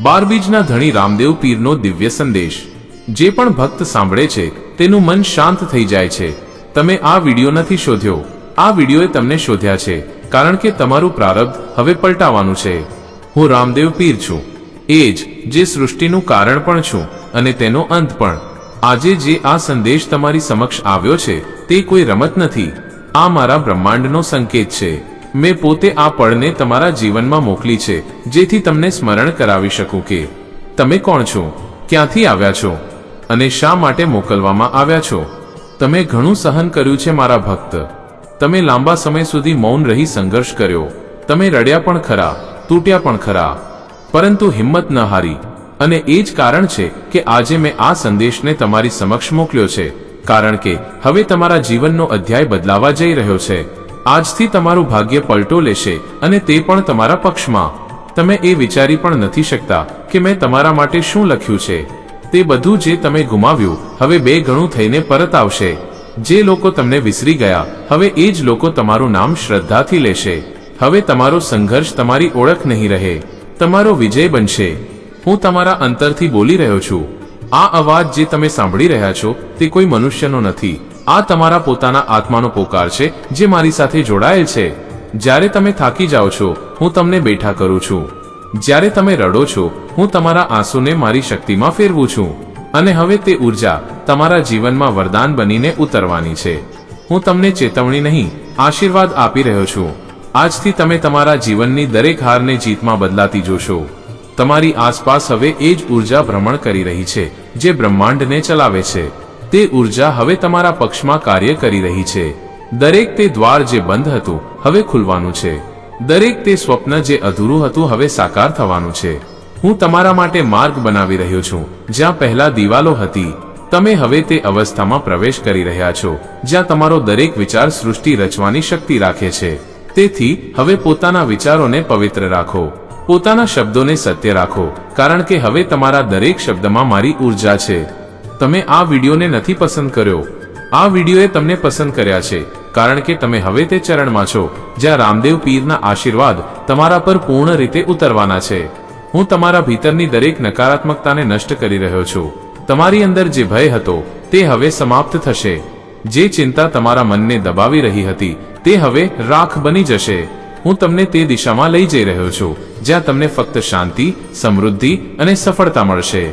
બારબીજના ધણી રામદેવ પીરનો દિવ્ય સંદેશ। જે પણ ભક્ત સાંભળે છે તેનું મન શાંત થઈ જાય છે। તમે આ વિડિયો નથી શોધ્યો, આ વિડિયોએ તમને શોધ્યા છે, કારણ કે તમારું પ્રારબ્ધ હવે પલટાવાનું છે। હું રામદેવ પીર છું, એ જ જે સૃષ્ટિનું કારણ પણ છું અને તેનો અંત પણ। આજે જે આ સંદેશ તમારી સમક્ષ આવ્યો છે તે કોઈ રમત નથી, આ મારા બ્રહ્માંડનો સંકેત છે। મેં પોતે આ પળને તમારા જીવનમાં મોકલી છે, જેથી તમને સ્મરણ કરાવી શકું કે તમે કોણ છો, ક્યાંથી આવ્યા છો અને શા માટે મોકલવામાં આવ્યા છો। તમે ઘણું સહન કર્યું છે મારા ભક્ત, તમે લાંબા સમય સુધી મૌન રહી સંઘર્ષ કર્યો, તમે રડ્યા પણ ખરા, તૂટ્યા પણ ખરા, પરંતુ હિંમત ન હારી। અને એ જ કારણ છે કે આજે મેં આ સંદેશને તમારી સમક્ષ મોકલ્યો છે, કારણ કે હવે તમારા જીવનનો અધ્યાય બદલાવા જઈ રહ્યો છે। આજથી તમારું ભાગ્ય પલટો લેશે અને તે પણ તમારા પક્ષમાં। તમે એ વિચારી પણ નથી શકતા કે મેં તમારા માટે શું લખ્યું છે। તે બધું જે તમે ગુમાવ્યું હવે 2 ગણું થઈને પરત આવશે। જે લોકો તમને વિસરી ગયા હવે એ જ લોકો તમારું નામ શ્રદ્ધાથી લેશે। હવે તમારો સંઘર્ષ તમારી ઓળખ નહીં રહે, તમારો વિજય બનશે। હું તમારા અંતરથી બોલી રહ્યો છું। આ અવાજ જે તમે સાંભળી રહ્યા છો તે કોઈ મનુષ્યનો નથી, આ તમારા પોતાના આત્માનો પોકાર છે જે મારી સાથે જોડાયેલ છે। જ્યારે તમે થાકી જાઓ છો હું તમને બેઠા કરું છું, જ્યારે તમે રડો છો હું તમારા આંસુને મારી શક્તિમાં ફેરવું છું, અને હવે તે ઉર્જા તમારા જીવનમાં વરદાન બનીને ઉતરવાની છે। હું તમને ચેતવણી નહીં, આશીર્વાદ આપી રહ્યો છું। આજથી તમે તમારા જીવનની દરેક હારને જીતમાં બદલાતી જોશો। તમારી આસપાસ હવે એ જ ઉર્જા ભ્રમણ કરી રહી છે જે બ્રહ્માંડને ચલાવે છે। તે ઉર્જા હવે તમારા પક્ષમાં કાર્ય કરી રહી છે। દરેક તે દ્વાર જે બંધ હતું હવે ખુલવાનું છે, દરેક તે સ્વપ્ન જે અધૂરું હતું હવે સાકાર થવાનું છે। હું તમારા માટે માર્ગ બનાવી રહ્યો છું જ્યાં પહેલા દિવાલો હતી। તમે હવે તે અવસ્થામાં પ્રવેશ કરી રહ્યા છો જ્યાં તમારો દરેક વિચાર સૃષ્ટિ રચવાની શક્તિ રાખે છે। તેથી હવે પોતાના વિચારોને પવિત્ર રાખો, પોતાના શબ્દોને સત્ય રાખો, કારણ કે હવે તમારા દરેક શબ્દમાં મારી ઉર્જા છે। તમે આ વિડીયોને નથી પસંદ કર્યો, આ વિડીયોએ તમને પસંદ કર્યા છે, કારણ કે તમે હવે તે ચરણમાં છો જ્યાં રામદેવ પીરના આશીર્વાદ તમારા પર પૂર્ણ રીતે ઉતરવાના છે। હું તમારા ભીતરની દરેક નકારાત્મકતાને નષ્ટ કરી રહ્યો છું। તમારી અંદર જે ભય હતો તે હવે સમાપ્ત થશે, જે ચિંતા તમારા મનને દબાવી રહી હતી તે હવે રાખ બની જશે। હું તમને તે દિશામાં લઈ જઈ રહ્યો છું જ્યાં તમને ફક્ત શાંતિ, સમૃદ્ધિ અને સફળતા મળશે।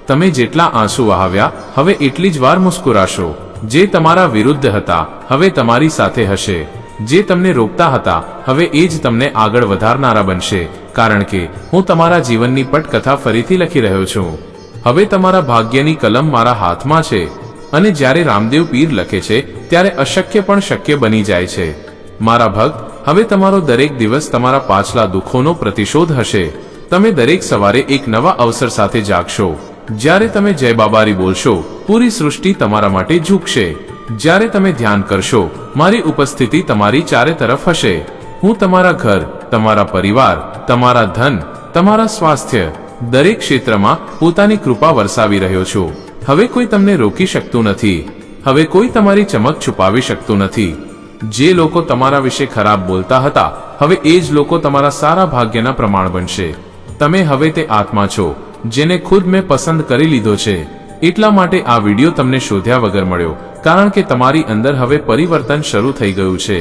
તમે જેટલા આંસુ વહાવ્યા હવે એટલી જ વાર મુસ્કુરાશો। જે તમારા વિરુદ્ધ હતા હવે તમારી સાથે હશે, જે તમને રોકતા હતા હવે એ જ તમને આગળ વધારનારા બનશે, કારણ કે હું તમારા જીવનની પટકથા ફરીથી લખી રહ્યો છું। હવે તમારા ભાગ્યની કલમ મારા હાથમાં છે, અને જ્યારે રામદેવ પીર લખે છે ત્યારે અશક્ય પણ શક્ય બની જાય છે। મારા ભક્ત, હવે તમારો દરેક દિવસ તમારા પાછલા દુઃખોનો પ્રતિશોધ હશે। તમે દરેક સવારે એક નવા અવસર સાથે જાગશો। જ્યારે તમે જય બાબારી બોલશો પૂરી સૃષ્ટિ તમારા માટે ઝૂકશે। જ્યારે તમે ધ્યાન કરશો મારી ઉપસ્થિતિ તમારી ચારે તરફ હશે। હું તમારા ઘર, તમારા પરિવાર, તમારા ધન, તમારા સ્વાસ્થ્ય, દરેક ક્ષેત્રમાં પોતાની કૃપા વરસાવી રહ્યો છું। હવે કોઈ તમને રોકી શકતું નથી, હવે કોઈ તમારી ચમક છુપાવી શકતું નથી। જે લોકો તમારા વિશે ખરાબ બોલતા હતા હવે એ જ લોકો તમારા સારા ભાગ્યના પ્રમાણ બનશે। તમે હવે તે આત્મા છો જેને ખુદ મેં પસંદ કરી લીધો છે। એટલા માટે આ વિડીયો તમને શોધ્યા વગર મળ્યો, કારણ કે તમારી અંદર હવે પરિવર્તન શરૂ થઈ ગયું છે।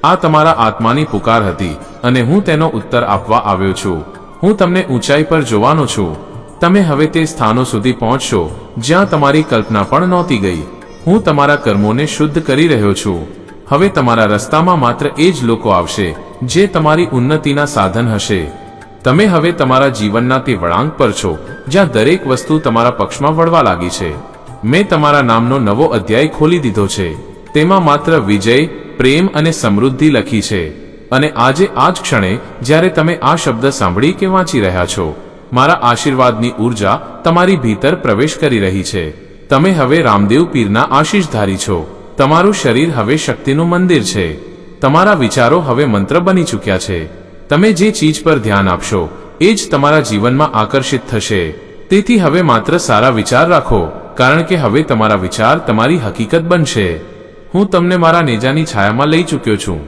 આ તમારા આત્માની પુકાર હતી અને હું તેનો ઉત્તર આપવા આવ્યો છું। હું તમને ઊંચાઈ પર જોવાનો છું। તમે હવે તે સ્થાનો સુધી પહોંચશો જ્યાં તમારી કલ્પના પણ નહોતી ગઈ। હું તમારા કર્મોને શુદ્ધ કરી રહ્યો છું। હવે તમારા રસ્તામાં માત્ર એ જ લોકો આવશે જે તમારી ઉન્નતિના સાધન હશે। તમે હવે તમારા જીવનના તે વળાંક પર છો જ્યાં દરેક વસ્તુ તમારા પક્ષમાં વળવા લાગી છે। મેં તમારા નામનો નવો અધ્યાય ખોલી દીધો છે, તેમાં માત્ર વિજય, પ્રેમ અને સમૃદ્ધિ લખી છે। અને આજે આ જ ક્ષણે જ્યારે તમે આ શબ્દ સાંભળી કે વાંચી રહ્યા છો, મારા આશીર્વાદની ઉર્જા તમારી ભીતર પ્રવેશ કરી રહી છે। તમે હવે રામદેવ પીરના આશીષધારી છો। તમારું શરીર હવે શક્તિનું મંદિર છે। તમારા વિચારો હવે મંત્ર બની ચૂક્યા છે। તમે જે ચીજ પર ધ્યાન આપશો એ જ તમારા જીવનમાં આકર્ષિત થશે। તેથી હવે માત્ર સારા વિચાર રાખો, કારણ કે હવે તમારા વિચાર તમારી હકીકત બનશે। હું તમને મારા નેજાની છાયામાં લઈ ચૂક્યો છું।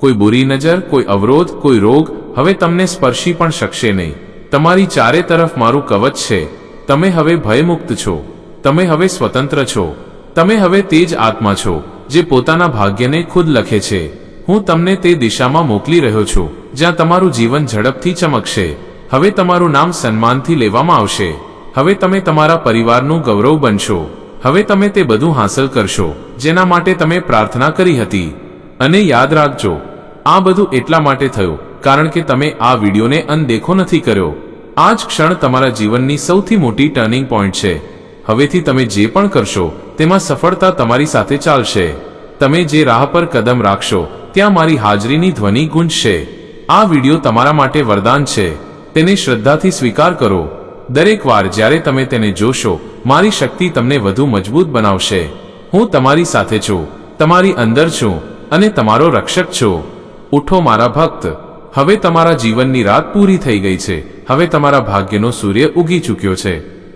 કોઈ બુરી નજર, કોઈ અવરોધ, કોઈ રોગ હવે તમને સ્પર્શી પણ શકશે નહીં। તમારી ચારે તરફ મારું કવચ છે. તમે હવે ભયમુક્ત છો. તમે હવે સ્વતંત્ર છો. તમે હવે તે જ આત્મા છો જે પોતાના ભાગ્યને ખુદ લખે છે. હું તમને તે દિશામાં મોકલી રહ્યો છું જ્યાં તમારું જીવન ઝડપથી ચમકશે. હવે તમારું નામ સન્માનથી લેવામાં આવશે. હવે તમે તમારા પરિવારનું ગૌરવ બનશો. હવે તમે તે બધું હાંસલ કરશો જેના માટે તમે પ્રાર્થના કરી હતી. અને યાદ રાખજો, આ બધું એટલા માટે થયું કારણ કે તમે આ વિડીયોને અનદેખો નથી કર્યો. આ જ ક્ષણ તમારા જીવનની સૌથી મોટી ટર્નિંગ પોઈન્ટ છે. હવેથી તમે જે પણ કરશો તેમાં સફળતા તમારી સાથે ચાલશે. તમે જે રાહ પર કદમ રાખશો ત્યાં મારી હાજરીની ધ્વનિ ગુંજશે. આ વિડીયો તમારા માટે વરદાન છે. તેને શ્રદ્ધાથી સ્વીકાર કરો. દરેક વાર જ્યારે તમે તેને જોશો, મારી શક્તિ તમને વધુ મજબૂત બનાવશે. હું તમારી સાથે છું, તમારી અંદર છું અને તમારો રક્ષક છું. ઉઠો મારા ભક્ત, હવે તમારા જીવનની રાત પૂરી થઈ ગઈ છે. હવે તમારા ભાગ્યનો સૂર્ય ઉગી ચૂક્યો છે.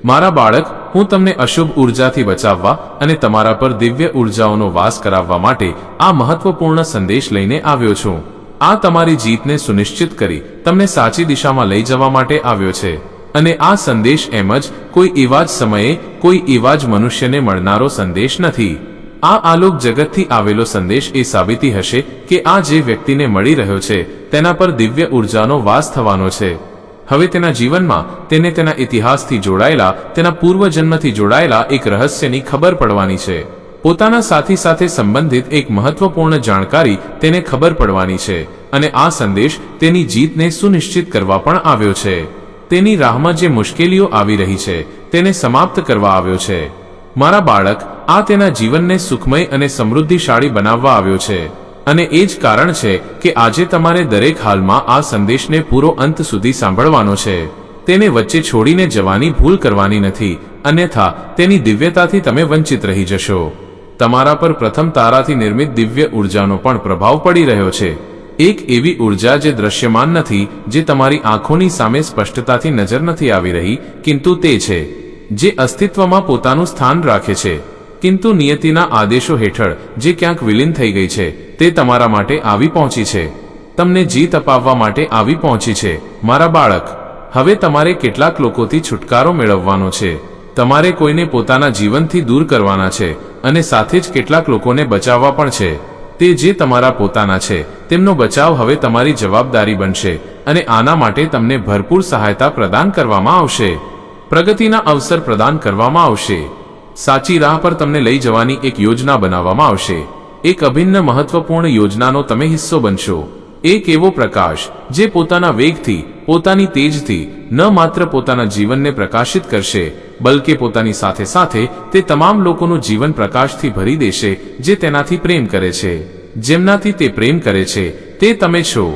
મારા બાળક, હું તમને અશુભ ઉર્જાથી બચાવવા અને તમારા પર દિવ્ય ઉર્જાઓનો વાસ કરાવવા માટે આ મહત્વપૂર્ણ સંદેશ લઈને આવ્યો છું. આ તમારી જીતને સુનિશ્ચિત કરી તમને સાચી દિશામાં લઈ જવા માટે આવ્યો છે. અને આ સંદેશ એમ જ કોઈ એવા જ સમયે કોઈ એવા જ મનુષ્યને મળનારો સંદેશ નથી. આ આલોક જગતથી આવેલો સંદેશ એ સાબિતી હશે કે આ જે વ્યક્તિને મળી રહ્યો છે તેના પર દિવ્ય ઉર્જાનો વાસ થવાનો છે. હવે તેના જીવનમાં તેને તેના ઇતિહાસથી જોડાયેલા, તેના પૂર્વજન્મથી જોડાયેલા એક રહસ્યની ખબર પડવાની છે. પોતાના સાથી સાથે સંબંધિત એક મહત્વપૂર્ણ જાણકારી તેને ખબર પડવાની છે. અને આ સંદેશ તેની જીતને સુનિશ્ચિત કરવા પણ આવ્યો છે. તેની રાહમાં જે મુશ્કેલીઓ આવી રહી છે તેને સમાપ્ત કરવા આવ્યો છે. મારા બાળક, આ તેના જીવનને સુખમય અને સમૃદ્ધિશાળી બનાવવા આવ્યો છે. અને એ જ કારણ છે કે આજે તમારે દરેક હાલમાં આ સંદેશને પૂરો અંત સુધી સાંભળવાનો છે. તેને વચ્ચે છોડીને જવાની ભૂલ કરવાની નથી, અન્યથા તેની દિવ્યતાથી તમે વંચિત રહી જશો. તમારા પર પ્રથમ તારાથી નિર્મિત દિવ્ય ઉર્જાનો પણ પ્રભાવ પડી રહ્યો છે. એક એવી ઉર્જા જે દ્રશ્યમાન નથી, જે તમારી આંખોની સામે સ્પષ્ટતાથી નજર નથી આવી રહી, કિંતુ તે છે જે અસ્તિત્વમાં પોતાનું સ્થાન રાખે છે. કિંતુ નિયતિના આદેશો હેઠળ જે ક્યાંક વિલીન થઈ ગઈ છે તે તમારા માટે આવી પહોંચી છે. તમને જીત અપાવવા માટે આવી પહોંચી છે. મારા બાળક, હવે તમારે કેટલાક લોકોથી છુટકારો મેળવવાનો છે. તમારે કોઈને પોતાના જીવનથી દૂર કરવાના છે અને સાથે જ કેટલાક લોકોને બચાવવા પણ છે. તે જે તમારા પોતાના છે તેમનો બચાવ હવે તમારી જવાબદારી બનશે અને આના માટે તમને ભરપૂર સહાયતા પ્રદાન કરવામાં આવશે. પ્રગતિના અવસર પ્રદાન કરવામાં આવશે. સાચી રાહ પર તમને લઈ જવાની એક યોજના બનાવવામાં આવશે. એક અભિન્ન મહત્વપૂર્ણ યોજનાનો તમે હિસ્સો બનશો. એક એવો પ્રકાશ જે પોતાના વેગથી, પોતાની તેજથી ન માત્ર પોતાના જીવનને પ્રકાશિત કરશે, બલકે પોતાની સાથે સાથે તે તમામ લોકોનું જીવન પ્રકાશથી ભરી દેશે જે તેનાથી પ્રેમ કરે છે. જેમનાથી તે પ્રેમ કરે છે તે તમે છો.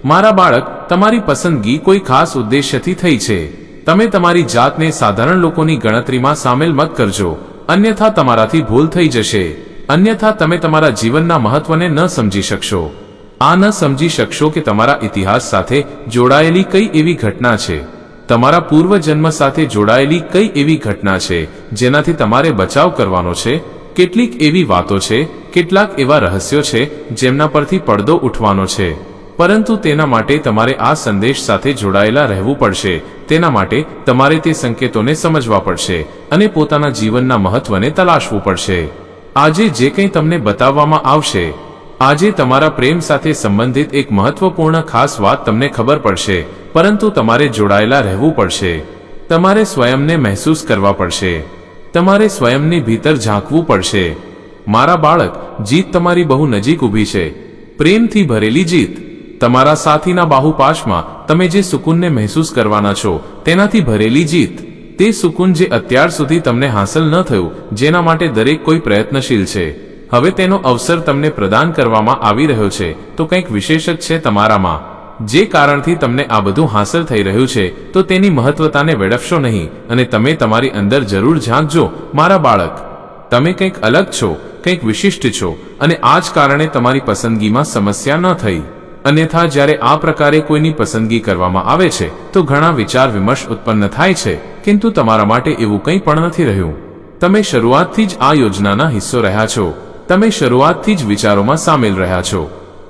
મારા બાળક, તમારી પસંદગી કોઈ ખાસ ઉદ્દેશ્યથી થઈ છે. તમે તમારી જાતને સાધારણ લોકોની ગણતરીમાં સામેલ મત કરજો, અન્યથા તમારાથી ભૂલ થઈ જશે. અન્યથા તમે તમારા જીવનના મહત્વને ન સમજી શકશો. આ ન સમજી શકશો કે તમારા ઇતિહાસ સાથે જોડાયેલી કઈ એવી ઘટના છે, તમારા પૂર્વજન્મ સાથે જોડાયેલી કઈ એવી ઘટના છે જેનાથી તમારે બચાવ કરવાનો છે. કેટલીક એવી વાતો છે, કેટલાક એવા રહસ્યો છે જેમના પરથી પડદો ઉઠવાનો છે. પરંતુ તેના માટે તમારે આ સંદેશ સાથે જોડાયેલા રહેવું પડશે. તેના માટે તમારે તે સંકેતોને સમજવા પડશે અને પોતાના જીવનના મહત્વને તલાશવું પડશે. આજે જે કંઈ તમને બતાવવામાં આવશે, આજે તમારા પ્રેમ સાથે સંબંધિત એક મહત્વપૂર્ણ ખાસ વાત તમને ખબર પડશે, પરંતુ તમારે જોડાયેલા રહેવું પડશે. તમારે સ્વયંને મહેસૂસ કરવા પડશે. તમારે સ્વયંની ભીતર ઝાંકવું પડશે. મારા બાળક, જીત તમારી બહુ નજીક ઊભી છે. પ્રેમથી ભરેલી જીત. તમારા સાથીના બાહુપાશમાં તમે જે સુકૂનને મહેસૂસ કરવાના છો તેનાથી ભરેલી જીત. તે સુકૂન જે અત્યાર સુધી તમને હાંસલ ન થયું, જેના માટે દરેક કોઈ પ્રયત્નશીલ છે, હવે તેનો અવસર તમને પ્રદાન કરવામાં આવી રહ્યો છે. તો કંઈક વિશેષ જ છે તમારામાં. જે કારણથી તમને આ બધું હાંસલ થઈ રહ્યું છે, તો તેની મહત્વતાને વેડફશો નહીં અને તમે તમારી અંદર જરૂર ઝાંકજો. મારા બાળક, તમે કંઈક અલગ છો, કંઈક વિશિષ્ટ છો અને આ જ કારણે તમારી પસંદગીમાં સમસ્યા ન થઈ. અન્યથા જ્યારે આ પ્રકારે કોઈની પસંદગી કરવામાં આવે છે તો ઘણા વિચાર વિમર્શ ઉત્પન્ન થાય છે, કિંતુ તમારા માટે એવું કંઈ પણ નથી રહ્યું. તમે શરૂઆતથી જ આ યોજનાના હિસ્સો રહ્યા છો. તમે શરૂઆતથી જ વિચારોમાં સામેલ રહ્યા છો.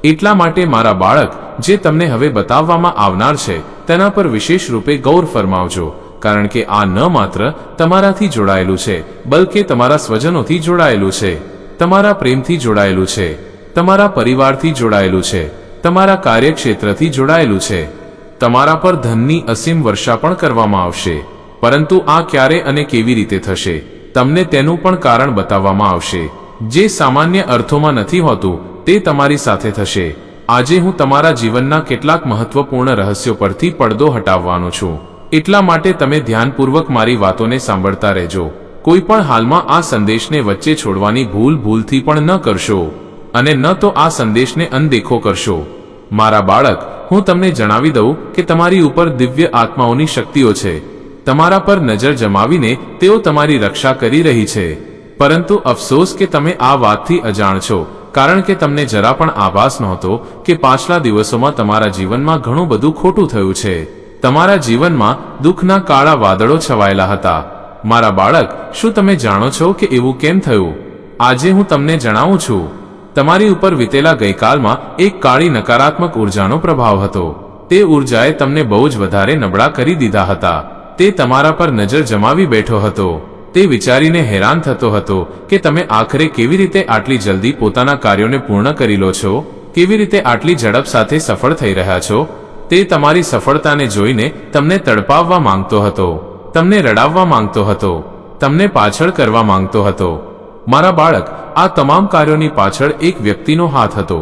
એટલા માટે મારા બાળક, જે તમને હવે બતાવવામાં આવનાર છે તેના પર વિશેષ રૂપે ગૌર ફરમાવજો, કારણ કે આ ન માત્ર તમારાથી જોડાયેલું છે, બલકે તમારા સ્વજનોથી જોડાયેલું છે, તમારા પ્રેમથી જોડાયેલું છે, તમારા પરિવારથી જોડાયેલું છે, તમારા કાર્યક્ષેત્રથી જોડાયેલું છે. તમારા પર ધનની અસીમ વર્ષા પણ કરવામાં આવશે, પરંતુ આ ક્યારે અને કેવી રીતે થશે તમને તેનું પણ કારણ બતાવવામાં આવશે. જે સામાન્ય અર્થોમાં નથી હોતું તે તમારી સાથે થશે. આજે હું તમારા જીવનના કેટલાક મહત્વપૂર્ણ રહસ્યો પરથી પડદો હટાવવાનો છું, એટલા માટે તમે ધ્યાનપૂર્વક મારી વાતોને સાંભળતા રહેજો. કોઈ પણ હાલમાં આ સંદેશને વચ્ચે છોડવાની ભૂલથી પણ ન કરશો, અને ન તો આ સંદેશને અનદેખો કરશો. મારા બાળક, હું તમને જણાવી દઉં કે તમારી ઉપર દિવ્ય આત્માઓની શક્તિઓ છે. તમારા પર નજર જમાવીને તેઓ તમારી રક્ષા કરી રહી છે. પરંતુ અફસોસ કે તમે આ વાતથી અજાણ છો, કારણ કે તમને જરા પણ આભાસ નહોતો કે પાછલા દિવસોમાં તમારા જીવનમાં ઘણું બધું ખોટું થયું છે. તમારા જીવનમાં દુઃખના કાળા વાદળો છવાયેલા હતા. મારા બાળક, શું તમે જાણો છો કે એવું કેમ થયું? આજે હું તમને જણાવું છું. તમારી ઉપર વીતેલા ગઈકાલમાં એક કાળી નકારાત્મક ઉર્જાનો પ્રભાવ હતો. તે ઉર્જાએ તમને બહુ જ વધારે નબળા કરી દીધા હતા. તે તમારા પર નજર જમાવી બેઠો હતો. તે વિચારીને હેરાન થતો હતો કે તમે આખરે કેવી રીતે આટલી જલ્દી પોતાના કાર્યોને પૂર્ણ કરી લો છો, કેવી રીતે આટલી ઝડપ સાથે સફળ થઈ રહ્યા છો. તે તમારી સફળતાને જોઈને તમને તડપાવવા માંગતો હતો, તમને રડાવવા માંગતો હતો, તમને પાછળ કરવા માંગતો હતો. મારા બાળક, આ તમામ કાર્યોની પાછળ એક વ્યક્તિનો હાથ હતો.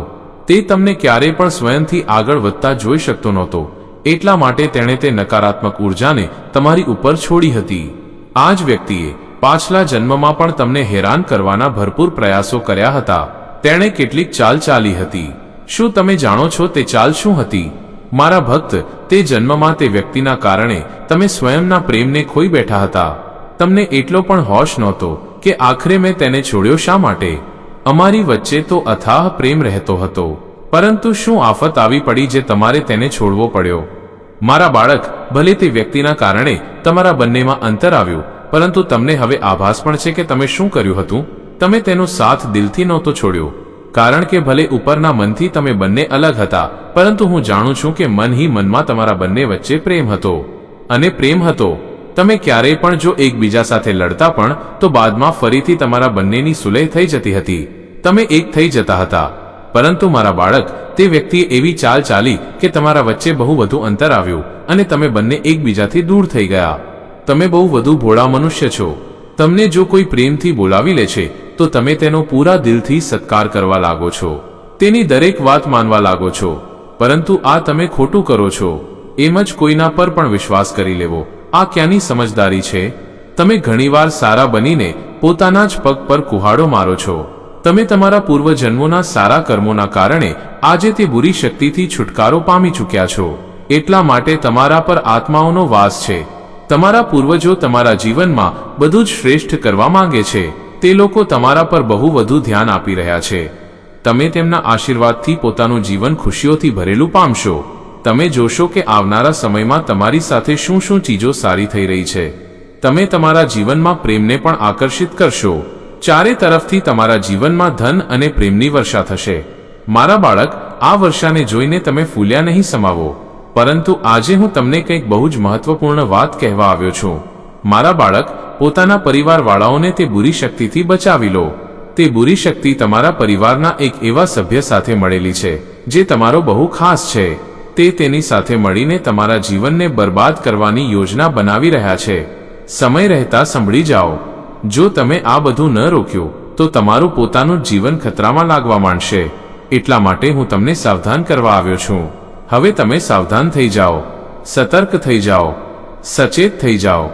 તે તમને ક્યારેય પણ સ્વયંથી આગળ વધતા જોઈ શકતો નહોતો, એટલા માટે તેણે તે નકારાત્મક ઉર્જાને તમારી ઉપર છોડી હતી. આ જ વ્યક્તિએ પાછલા જન્મમાં પણ તમને હેરાન કરવાના ભરપૂર પ્રયાસો કર્યા હતા. તેણે કેટલીક ચાલ ચાલી હતી. શું તમે જાણો છો તે ચાલ શું હતી? મારા ભક્ત, તે જન્મમાં તે વ્યક્તિના કારણે તમે સ્વયંના પ્રેમને ખોઈ બેઠા હતા. તમને એટલો પણ હોશ નહોતો કે આખરે મેં તેને છોડ્યો શા માટે. અમારી વચ્ચે તો અથાહ પ્રેમ રહેતો હતો, પરંતુ શું આફત આવી પડી જે તમારે તેને છોડવો પડ્યો? મારા બાળક, ભલે તે વ્યક્તિના કારણે તમારા બંનેમાં અંતર આવ્યું, પરંતુ તમને હવે આભાસ પણ છે કે તમે શું કર્યું હતું. તમે તેનો સાથ દિલથી નહોતો છોડ્યો, કારણ કે ભલે ઉપરના મનથી તમે બંને અલગ હતા, પરંતુ હું જાણું છું કે મન હી મનમાં તમારા બંને વચ્ચે પ્રેમ હતો. અને પ્રેમ હતો. તમે ક્યારેય પણ જો એકબીજા સાથે લડતા પણ તો બાદમાં ફરીથી તમારા બંનેની સુલેહ થઈ જતી હતી. તમે એક થઈ જતા હતા. પરંતુ મારા બાળક, તે વ્યક્તિએ એવી ચાલ ચાલી કે તમારા વચ્ચે બહુ વધુ અંતર આવ્યું અને તમે બંને એકબીજાથી દૂર થઈ ગયા. તમે બહુ વધુ ભોળા મનુષ્ય છો. તમને જો કોઈ પ્રેમથી બોલાવી લે છે તો તમે તેનો પૂરા દિલથી સત્કાર કરવા લાગો છો, તેની દરેક વાત માનવા લાગો છો. પરંતુ આ તમે ખોટું કરો છો. એમ જ કોઈના પર પણ વિશ્વાસ કરી લેવો, આ ક્યાંની સમજદારી છે? તમે ઘણીવાર સારા બનીને પોતાના જ પગ પર કુહાડો મારો છો. તમે તમારા પૂર્વજન્મોના સારા કર્મોના કારણે આજે તે બુરી શક્તિથી છુટકારો પામી ચૂક્યા છો. એટલા માટે તમારા પર આત્માઓનો વાસ છે. તમારા પૂર્વજો તમારા જીવનમાં બધું જ શ્રેષ્ઠ કરવા માંગે છે. તે લોકો તમારા પર બહુ વધુ ધ્યાન આપી રહ્યા છે. તમે તેમના આશીર્વાદથી પોતાનું જીવન ખુશીઓથી ભરેલું પામશો. તમે જોશો કે આવનારા સમયમાં તમારી સાથે શું શું ચીજો સારી થઈ રહી છે. તમે તમારા જીવનમાં પ્રેમને પણ આકર્ષિત કરશો. ચારે તરફથી તમારા જીવનમાં ધન અને પ્રેમની વર્ષા થશે. મારા બાળક, આ વર્ષાને જોઈને તમે ફૂલ્યા નહીં સમાવો, પરંતુ આજે હું તમને કંઈક બહુ જ મહત્વપૂર્ણ વાત કહેવા આવ્યો છું. મારા બાળક, પોતાના પરિવારવાળાઓને તે બુરી શક્તિથી બચાવી લો. તે બુરી શક્તિ તમારા પરિવારના એક એવા સભ્ય સાથે મળેલી છે જે તમારો બહુ ખાસ છે. તે તેની સાથે મળીને તમારા જીવનને બરબાદ કરવાની યોજના બનાવી રહ્યા છે. સમય રહેતા સંભળી જાઓ. જો તમે આ બધું ન રોક્યું તો તમારું પોતાનું જીવન ખતરામાં લાગવા માંડશે. એટલા માટે હું તમને સાવધાન કરવા આવ્યો છું. હવે તમે સાવધાન થઈ જાઓ, સતર્ક થઈ જાઓ, સચેત થઈ જાઓ.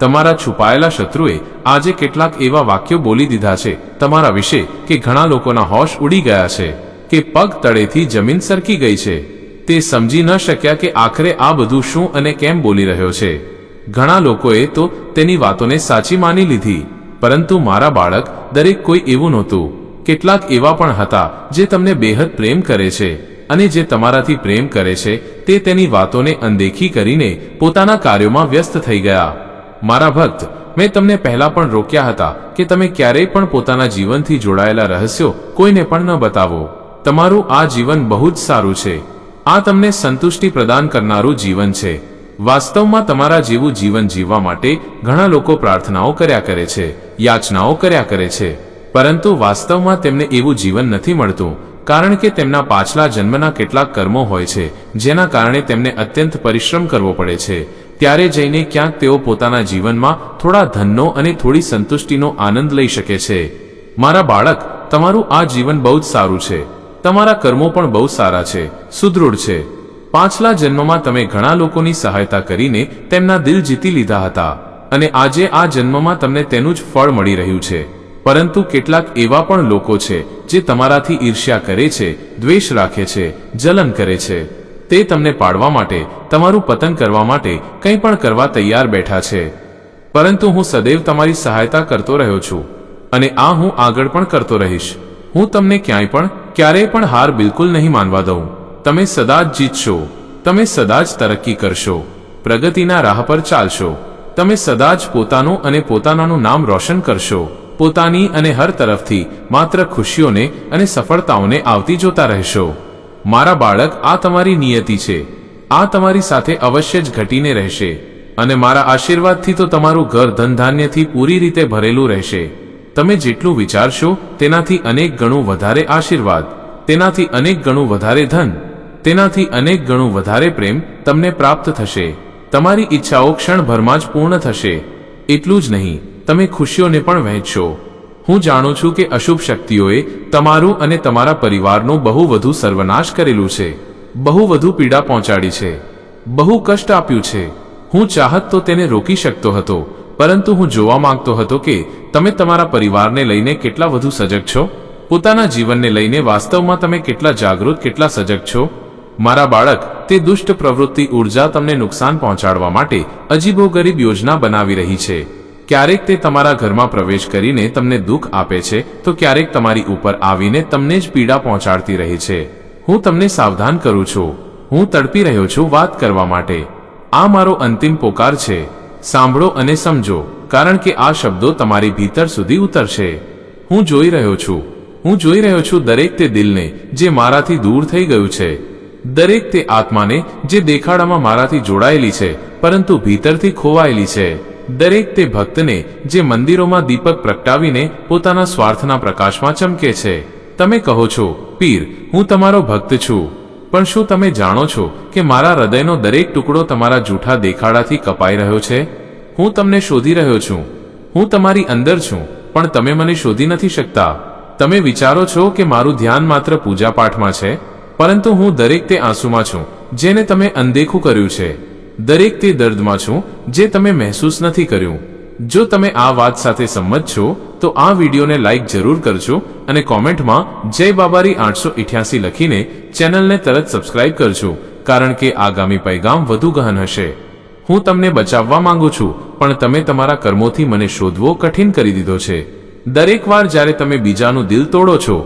તમારા છુપાયેલા શત્રુએ આજે કેટલાક એવા વાક્યો બોલી દીધા છે તમારા વિશે કે ઘણા લોકોના હોશ ઉડી ગયા છે, કે પગ તળેથી જમીન સરકી ગઈ છે. તે સમજી ન શક્યા કે આખરે આ બધું શું અને કેમ બોલી રહ્યો છે. ઘણા લોકોએ તો તેની વાતોને સાચી માની લીધી. પરંતુ મારા બાળક, દરેક કોઈ એવું નહોતું. કેટલાક એવા પણ હતા જે તમને બેહદ પ્રેમ કરે છે, અને જે તમારાથી પ્રેમ કરે છે તે તેની વાતોને અનદેખી કરીને પોતાના કાર્યોમાં વ્યસ્ત થઈ ગયા. મારા ભક્ત, મેં તમને પહેલા પણ રોક્યા હતા કે તમે ક્યારેય પણ પોતાના જીવનથી જોડાયેલા રહસ્યો કોઈને પણ ન બતાવો. તમારું આ જીવન બહુ જ સારું છે. આ તમને સંતુષ્ટિ પ્રદાન કરનારું જીવન છે. વાસ્તવમાં તમારા જેવું જીવન જીવવા માટે ઘણા લોકો પ્રાર્થનાઓ કર્યા કરે છે, યાચનાઓ કર્યા કરે છે, પરંતુ વાસ્તવમાં તેમને એવું જીવન નથી મળતું, કારણ કે તેમના પાછલા જન્મના કેટલાક કર્મો હોય છે જેના કારણે તેમને અત્યંત પરિશ્રમ કરવો પડે છે. ત્યારે જઈને ક્યાંક તેઓ પોતાના જીવનમાં થોડા ધનનો અને થોડી સંતુષ્ટિનો આનંદ લઈ શકે છે. મારા બાળક, તમારું આ જીવન બહુ જ સારું છે. તમારા કર્મો પણ બહુ સારા છે, સુદૃઢ છે. પાછલા જન્મમાં તમે ઘણા લોકોની સહાયતા કરીને તેમના દિલ જીતી લીધા હતા અને આજે આ જન્મમાં તમને તેનું જ ફળ મળી રહ્યું છે. પરંતુ કેટલાક એવા પણ લોકો છે જે તમારાથી ઈર્ષ્યા કરે છે, દ્વેષ રાખે છે, જલન કરે છે. તે તમને પાડવા માટે, તમારું પતન કરવા માટે કંઈ પણ કરવા તૈયાર બેઠા છે. પરંતુ હું સદૈવ તમારી સહાયતા કરતો રહ્યો છું અને આ હું આગળ પણ કરતો રહીશ. હું તમને ક્યાંય પણ ક્યારેય પણ હાર બિલકુલ નહીં માનવા દઉં. તમે સદા જ જીતશો. તમે સદા જ તરક્કી કરશો, પ્રગતિના રાહ પર ચાલશો. તમે સદા જ પોતાનું અને પોતાનાનું નામ રોશન કરશો. પોતાની અને હર તરફથી માત્ર ખુશીઓને અને સફળતાઓને આવતી જોતા રહેશો. મારા બાળક, આ તમારી નિયતિ છે. આ તમારી સાથે અવશ્ય જ ઘટીને રહેશે અને મારા આશીર્વાદથી તો તમારું ઘર ધનધાન્યથી પૂરી રીતે ભરેલું રહેશે. તમે જેટલું વિચારશો તેનાથી અનેક ગણું વધારે આશીર્વાદ, તેનાથી અનેક ગણું વધારે ધન, તેનાથી અનેક ગણું વધારે પ્રેમ તમને પ્રાપ્ત થશે. તમારી ઈચ્છાઓ ક્ષણભરમાં જ પૂર્ણ થશે. એટલું જ નહીં, તમે ખુશીઓને પણ વહેંચશો. હું જાણું છું કે અશુભ શક્તિઓએ તમારું અને તમારા પરિવારનો બહુ વધુ સર્વનાશ કરેલું છે, બહુ વધુ પીડા પહોંચાડી છે, બહુ કષ્ટ આપ્યું છે. હું ચાહત તો તેને રોકી શકતો હતો, પરંતુ હું જોવા માંગતો હતો કે તમે તમારા પરિવારને લઈને કેટલા વધુ સજગ છો, પોતાના જીવનને લઈને વાસ્તવમાં તમે કેટલા જાગૃત, કેટલા સજગ છો. મારા બાળક, તે દુષ્ટ પ્રવૃત્તિ ઉર્જા તમને નુકસાન પહોંચાડવા માટે અજીબોગરીબ યોજના બનાવી રહી છે. ક્યારેક તે તમારા ઘરમાં પ્રવેશ કરીને તમને દુઃખ આપે છે, તો ક્યારેક તમારી ઉપર આવીને તમને જ પીડા પહોંચાડતી રહી છે. હું તમને સાવધાન કરું છું. હું તડપી રહ્યો છું વાત કરવા માટે. આ મારો અંતિમ પોકાર છે. સાંભળો અને સમજો, કારણ કે આ શબ્દો તમારી ભીતર સુધી ઉતરશે. હું જોઈ રહ્યો છું. હું જોઈ રહ્યો છું દરેક તે દિલને જે મારાથી દૂર થઈ ગયું છે, દરેક તે આત્માને જે દેખાડામાં મારાથી જોડાયેલી છે પરંતુ ભીતરથી ખોવાયેલી છે, દરેક તે ભક્તને જે મંદિરોમાં દીપક પ્રગટાવીને પોતાના સ્વાર્થના પ્રકાશમાં ચમકે છે. તમે કહો છો, પીર, હું તમારો ભક્ત છું, પણ શું તમે જાણો છો કે મારા હૃદયનો દરેક ટુકડો તમારા જૂઠા દેખાડાથી કપાઈ રહ્યો છે? હું તમને શોધી રહ્યો છું. હું તમારી અંદર છું, પણ તમે મને શોધી નથી શકતા. તમે વિચારો છો કે મારું ધ્યાન માત્ર પૂજાપાઠમાં છે, પરંતુ હું દરેક તે આંસુમાં છું જેને તમે અનદેખું કર્યું છે, દરેક તે દર્દમાં છું જે તમે મહેસૂસ નથી કર્યું. જો તમે આ વાત સાથે સંમત છો તો આ વિડીયોને લાઈક જરૂર કરજો અને કોમેન્ટમાં જય બાબારી 888 લખીને ચેનલને તરત સબસ્ક્રાઇબ કરજો, કારણ કે આગામી પૈગામ વધુ ગહન હશે. હું તમને બચાવવા માંગુ છું, પણ તમે તમારા કર્મોથી મને શોધવો કઠિન કરી દીધો છે. દરેક વાર જ્યારે તમે બીજાનું દિલ તોડો છો,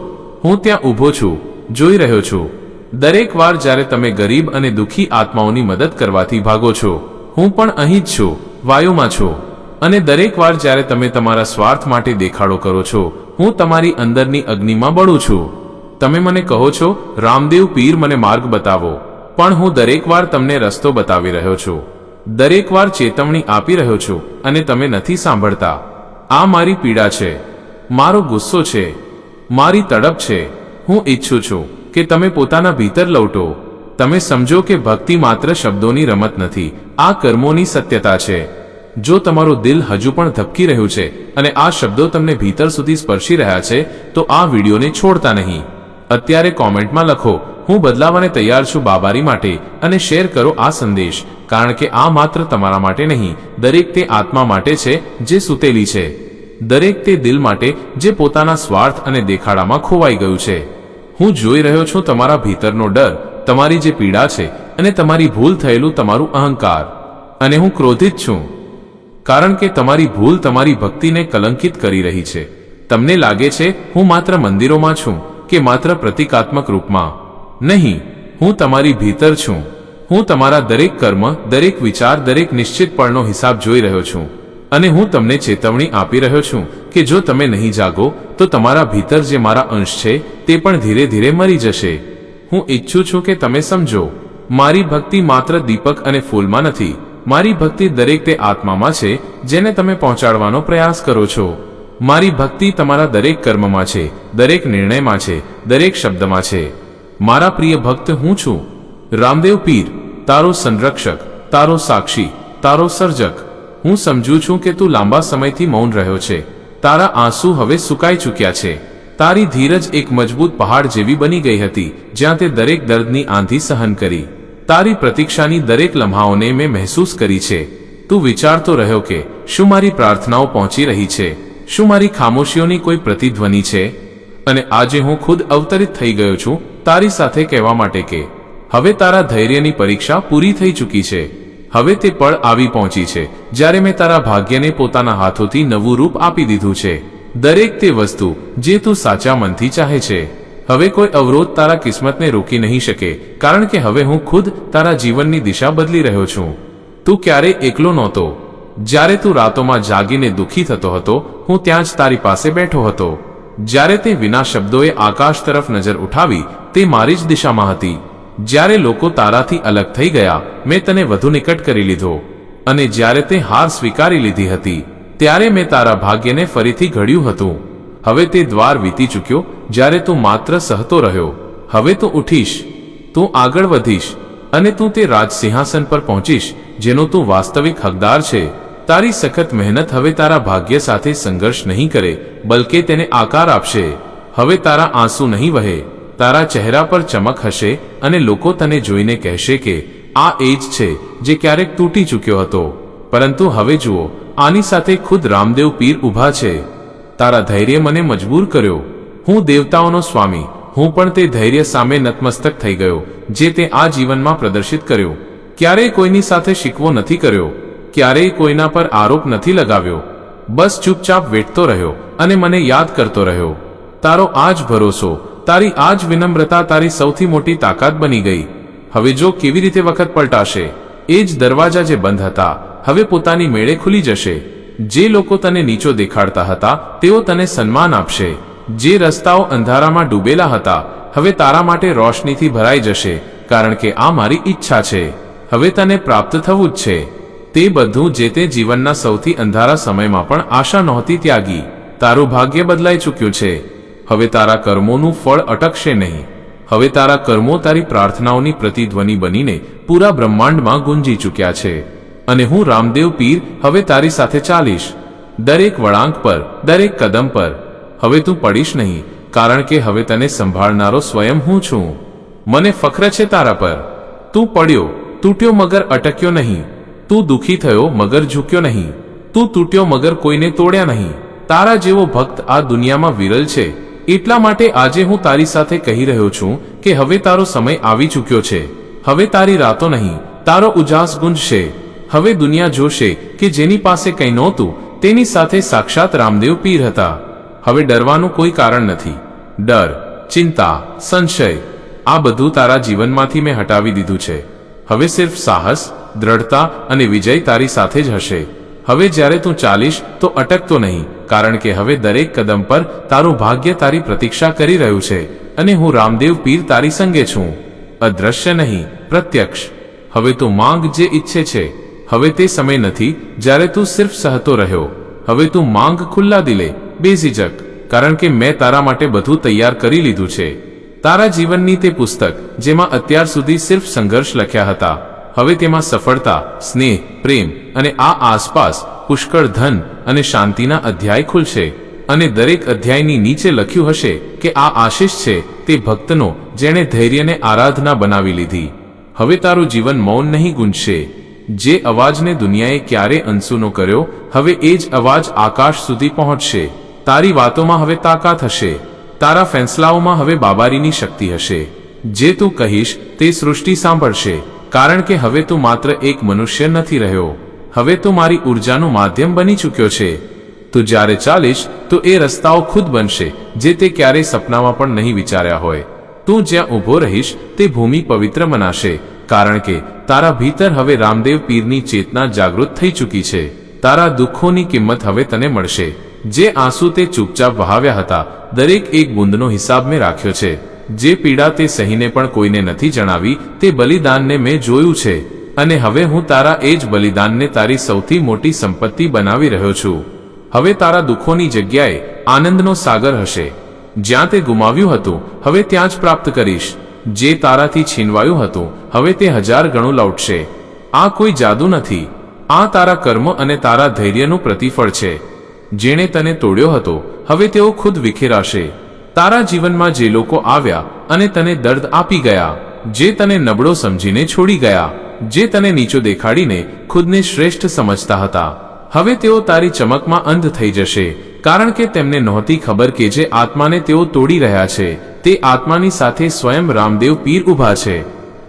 હું ત્યાં ઊભો છું, જોઈ રહ્યો છું. દરેક વાર જ્યારે તમે ગરીબ અને દુઃખી આત્માઓની મદદ કરવાથી ભાગો છો, હું પણ અહીં જ છું, વાયુમાં છું. અને દરેક વાર જ્યારે તમે તમારા સ્વાર્થ માટે દેખાડો કરો છો, હું તમારી અંદરની અગ્નિમાં બળું છું. તમે મને કહો છો, રામદેવ પીર, મને માર્ગ બતાવો, પણ હું દરેક વાર તમને રસ્તો બતાવી રહ્યો છું, દરેક વાર ચેતવણી આપી રહ્યો છું અને તમે નથી સાંભળતા. આ મારી પીડા છે, મારો ગુસ્સો છે, મારી તડપ છે. હું ઈચ્છું છું કે તમે પોતાના ભીતર લૌટો. તમે સમજો કે ભક્તિ માત્ર શબ્દોની રમત નથી, આ કર્મોની સત્યતા છે. જો તમારું દિલ હજુ પણ ધબકી રહ્યું છે અને આ શબ્દો તમને ભીતર સુધી સ્પર્શી રહ્યા છે, તો આ વિડીયોને છોડતા નહીં. અત્યારે કોમેન્ટમાં લખો, હું બદલાવાને તૈયાર છું બાબારી માટે, અને શેર કરો આ સંદેશ, કારણ કે આ માત્ર તમારા માટે નહીં, દરેક તે આત્મા માટે છે જે સૂતેલી છે, દરેક તે દિલ માટે જે પોતાના સ્વાર્થ અને દેખાડામાં ખોવાઈ ગયું છે. હું જોઈ રહ્યો છું તમારા ભીતરનો ડર, તમારી જે પીડા છે અને તમારી ભૂલ થયેલું તમારું અહંકાર. અને હું ક્રોધિત છું, કારણ કે તમારી ભૂલ તમારી ભક્તિને કલંકિત કરી રહી છે. તમને લાગે છે હું માત્ર મંદિરોમાં છું કે માત્ર પ્રતિકાત્મક રૂપમાં. નહીં, હું તમારી ભીતર છું. હું તમારા દરેક કર્મ, દરેક વિચાર, દરેક નિશ્ચિત પળનો હિસાબ જોઈ રહ્યો છું. અને હું તમને ચેતવણી આપી રહ્યો છું કે જો તમે નહીં જાગો તો તમારા ભીતર જે મારા અંશ છે તે પણ ધીરે ધીરે મરી જશે. હું ઈચ્છું છું કે તમે સમજો, મારી ભક્તિ માત્ર દીપક અને ફૂલમાં નથી. મારી ભક્તિ દરેક તે આત્મામાં છે જેને તમે પહોંચાડવાનો પ્રયાસ કરો છો. મારી ભક્તિ તમારા દરેક કર્મમાં છે, દરેક નિર્ણયમાં છે, દરેક શબ્દમાં છે. મારા પ્રિય ભક્ત હું છું, રામદેવ પીર, તારો સંરક્ષક, તારો સાક્ષી, તારો સર્જક. હું સમજુ છું કે તું લાંબા સમયથી મૌન રહ્યો છે. તારા આંસુ હવે સુકાઈ ચૂક્યા છે. તારી ધીરજ એક મજબૂત પહાડ જેવી બની ગઈ હતી જ્યાં તે દરેક દર્દની આંધી સહન કરી. તારી પ્રતીક્ષાની દરેક લમ્હાઓને મેં મહેસૂસ કરી છે. તું વિચારતો રહ્યો કે શું મારી પ્રાર્થનાઓ પહોંચી રહી છે, શું મારી ખામોશીઓની કોઈ પ્રતિધ્વનિ છે? અને આજે હું ખુદ અવતરિત થઈ ગયો છું તારી સાથે કહેવા માટે કે હવે તારા ધૈર્યની પરીક્ષા પૂરી થઈ ચૂકી છે. હવે તે પળ આવી પહોંચી છે જ્યારે મેં તારા ભાગ્યને પોતાના હાથોથી નવું રૂપ આપી દીધું છે. દરેક તે વસ્તુ જે તું સાચા મનથી ચાહે છે, હવે કોઈ અવરોધ તારા કિસ્મતને રોકી નહીં શકે, કારણ કે હવે હું ખુદ તારા જીવનની દિશા બદલી રહ્યો છું. તું ક્યારેય એકલો નહોતો. જ્યારે તું રાતોમાં જાગીને દુઃખી થતો હતો, હું ત્યાં જ તારી પાસે બેઠો હતો. જ્યારે તે વિના શબ્દોએ આકાશ તરફ નજર ઉઠાવી, તે મારી જ દિશામાં હતી. જ્યારે લોકો તારાથી અલગ થઈ ગયા, મેં તને વધુ નિકટ કરી લીધો. અને જ્યારે તે હાર સ્વીકારી લીધી હતી, ત્યારે મેં તારા ભાગ્યને ફરીથી ઘડ્યું હતું. હવે તે દ્વાર વીતી ચૂક્યો જ્યારે તું માત્ર સહતો રહ્યો. હવે તું ઉઠીશ, તું આગળ વધીશ, અને તું તે રાજ સિંહાસન પર પહોંચીશ જેનો તું વાસ્તવિક હકદાર છે. તારી સખત મહેનત હવે તારા ભાગ્ય સાથે સંઘર્ષ નહીં કરે, બલકે તેને આકાર આપશે. હવે તારા આંસુ નહીં વહે, તારા ચહેરા પર ચમક હશે, અને લોકો તને જોઈને કહેશે કે આ એ જ છે જે ક્યારેક તૂટી ચૂક્યો હતો, પરંતુ હવે જુઓ, આની સાથે ખુદ રામદેવ પીર ઊભા છે. તારા ધૈર્ય મને મજબૂર કર્યો. હું દેવતાઓનો સ્વામી, હું પણ તે ધૈર્ય સામે નતમસ્તક થઈ ગયો જે તે આ જીવનમાં પ્રદર્શિત કર્યો. ક્યારેય કોઈની સાથે શિકવો નથી કર્યો, ક્યારેય કોઈના પર આરોપ નથી લગાવ્યો. બસ ચૂપચાપ વેઠતો રહ્યો અને મને યાદ કરતો રહ્યો. તારો આ જ ભરોસો, તારી આ જ વિનમ્રતા તારી સૌથી મોટી તાકાત બની ગઈ. હવે જો કેવી રીતે વખત પલટાશે, એ જ દરવાજા જે બંધ હતા હવે પોતાની મેળે ખુલી જશે. જે લોકો તને નીચો દેખાડતા હતા તેઓ તને સન્માન આપશે. જે રસ્તાઓ અંધારામાં ડૂબેલા હતા હવે તારા માટે રોશનીથી ભરાઈ જશે, કારણ કે આ મારી ઈચ્છા છે. હવે તને પ્રાપ્ત થવું જ છે તે બધું જે તે જીવનના સૌથી અંધારા સમયમાં પણ આશા નહોતી ત્યાગી. તારું ભાગ્ય બદલાઈ ચૂક્યું છે. હવે તારા કર્મોનું ફળ અટકશે નહીં. હવે તારા કર્મો તારી પ્રાર્થનાઓની પ્રતિધ્વનિ બનીને પૂરા બ્રહ્માંડમાં ગુંજી ચૂક્યા છે. અને હું રામદેવ પીર હવે તારી સાથે ચાલીશ, દરેક વળાંક પર, દરેક કદમ પર. હવે તું પડીશ નહીં, કારણ કે હવે તને સંભાળનારો સ્વયં હું છું. મને ફખ્ર છે તારા પર. તું પડ્યો, તૂટ્યો મગર અટક્યો નહીં. તું દુઃખી થયો મગર ઝૂક્યો નહીં. તું તૂટ્યો મગર કોઈને તોડ્યા નહીં. તારા જેવો ભક્ત આ દુનિયામાં વિરલ છે. એટલા માટે આજે હું તારી સાથે કહી રહ્યો છું કે હવે તારો સમય આવી ચૂક્યો છે. હવે તારી રાતો નહીં, તારો ઉજાસ ગુંજશે. હવે દુનિયા જોશે કે જેની પાસે કંઈ નહોતું તેની સાથે સાક્ષાત રામદેવ પીર હતા. હવે ડરવાનું કોઈ કારણ નથી. ડર, ચિંતા, સંશય, આ બધું તારા જીવનમાંથી મેં હટાવી દીધું છે. હવે સિર્ફ સાહસ, દ્રઢતા અને વિજય તારી સાથે જ હશે. હવે જ્યારે તું ચાલીશ તો અટકતો નહીં, કારણ કે હવે દરેક કદમ પર તારું ભાગ્ય તારી પ્રતીક્ષા કરી રહ્યું છે. અને હું રામદેવ પીર તારી સંગે છું, અદ્રશ્ય નહીં, પ્રત્યક્ષ. હવે તું માંગ જે ઈચ્છે છે. હવે તે સમય નથી જ્યારે તું સિર્ફ સહતો રહ્યો. હવે તું માંગ ખુલ્લા દિલે, બેઝિજક, કારણ કે મેં તારા માટે બધું તૈયાર કરી લીધું છે. તારા જીવનની તે પુસ્તક જેમાં અત્યાર સુધી સિર્ફ સંઘર્ષ લખ્યા હતા, હવે તેમાં સફળતા, સ્નેહ, પ્રેમ અને આ આસપાસ પુષ્કળ ધન અને શાંતિના અધ્યાય ખુલશે. અને દરેક અધ્યાયની નીચે લખ્યું હશે કે આ આશીષ છે તે ભક્તનો જેણે ધૈર્યને આરાધના બનાવી લીધી. હવે તારું જીવન મૌન નહીં ગુંજશે. જે અવાજને દુનિયાએ ક્યારે અનસુનો કર્યો, હવે એ જ અવાજ આકાશ સુધી પહોંચશે. તારી વાતોમાં હવે તાકાત હશે. તારા ફેંસલાઓમાં હવે બાબારીની શક્તિ હશે. જે તું કહીશ તે સૃષ્ટિ સાંભળશે, કારણ કે હવે તું માત્ર એક મનુષ્ય નથી રહ્યો. હવે તું મારી ઉર્જાનું માધ્યમ બની ચૂક્યો છે. તું જ્યારે ચાલીશ તો એ રસ્તાઓ ખુદ બનશે જે તે ક્યારેય સપનામાં પણ નહીં વિચાર્યા હોય. તું જ્યાં ઊભો રહીશ તે ભૂમિ પવિત્ર મનાશે, કારણ કે તારા ભીતર હવે રામદેવ પીરની ચેતના જાગૃત થઈ ચૂકી છે. તારા દુઃખોની કિંમત હવે તને મળશે. જે આંસુ તે ચૂપચાપ વહાવ્યા હતા, દરેક એક બૂંદનો હિસાબ મેં રાખ્યો છે. જે પીડા તે સહીને પણ કોઈને નથી જણાવી, તે બલિદાનને મેં જોયું છે. અને હવે હું તારા એ જ બલિદાનને તારી સૌથી મોટી સંપત્તિ બનાવી રહ્યો છું. હવે તારા દુઃખોની જગ્યાએ આનંદનો સાગર હશે. જ્યાં તે ગુમાવ્યું હતું, હવે ત્યાં જ પ્રાપ્ત કરીશ. જે તારાથી છીનવાયું હતું, હવે તે 1000 ગણું લૌટશે. આ કોઈ જાદુ નથી, આ તારા કર્મ અને તારા ધૈર્યનું પ્રતિફળ છે. જેણે તને તોડ્યો હતો, હવે તેઓ ખુદ વિખેરાશે. તારા જીવનમાં જે લોકો આવ્યા અને તને દર્દ આપી ગયા, જે તને નબળો સમજીને છોડી ગયા, જે તને નીચો દેખાડીને ખુદને શ્રેષ્ઠ સમજતા હતા, હવે તેઓ તારી ચમકમાં અંધ થઈ જશે. કારણ કે તેમને નહોતી ખબર કે જે આત્માને તેઓ તોડી રહ્યા છે, તે આત્માની સાથે સ્વયં રામદેવ પીર ઊભા છે.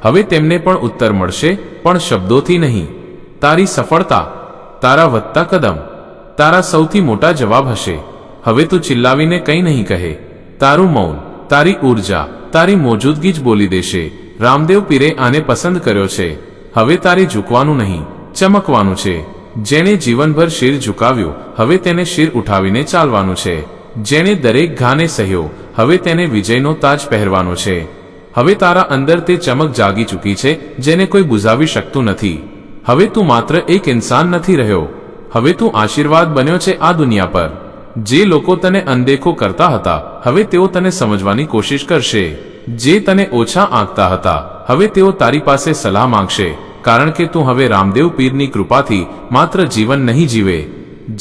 હવે તેમને પણ ઉત્તર મળશે, પણ શબ્દોથી નહીં. તારી સફળતા, તારા વધતા કદમ, તારા સૌથી મોટા જવાબ હશે. હવે તું ચિલ્લાવીને કંઈ નહીં કહે. તારું મૌન, તારી ઊર્જા, તારી મોજૂદગી જ બોલી દેશે. રામદેવ પીરે આને પસંદ કર્યો છે. હવે તારે ઝૂકવાનું નહીં, ચમકવાનું છે. જેણે જીવનભર શિર ઝુકાવ્યું, હવે તેને શિર ઉઠાવીને ચાલવાનું છે. જેણે દરેક ઘાને સહ્યો, હવે તેને વિજયનો તાજ પહેરવાનો છે. હવે તારા અંદર તે ચમક જાગી ચૂકી છે જેને કોઈ બુઝાવી શકતું નથી. હવે તું માત્ર એક ઇન્સાન નથી રહ્યો, હવે તું આશીર્વાદ બન્યો છે આ દુનિયા પર. જે લોકો તને અનદેખો કરતા હતા, હવે તેઓ તને સમજવાની કોશિશ કરશે. જે તને ઓછા આંકતા હતા, હવે તેઓ તારી પાસે સલાહ માંગશે. કારણ કે તું હવે રામદેવ પીરની કૃપાથી માત્ર જીવન નહીં જીવે,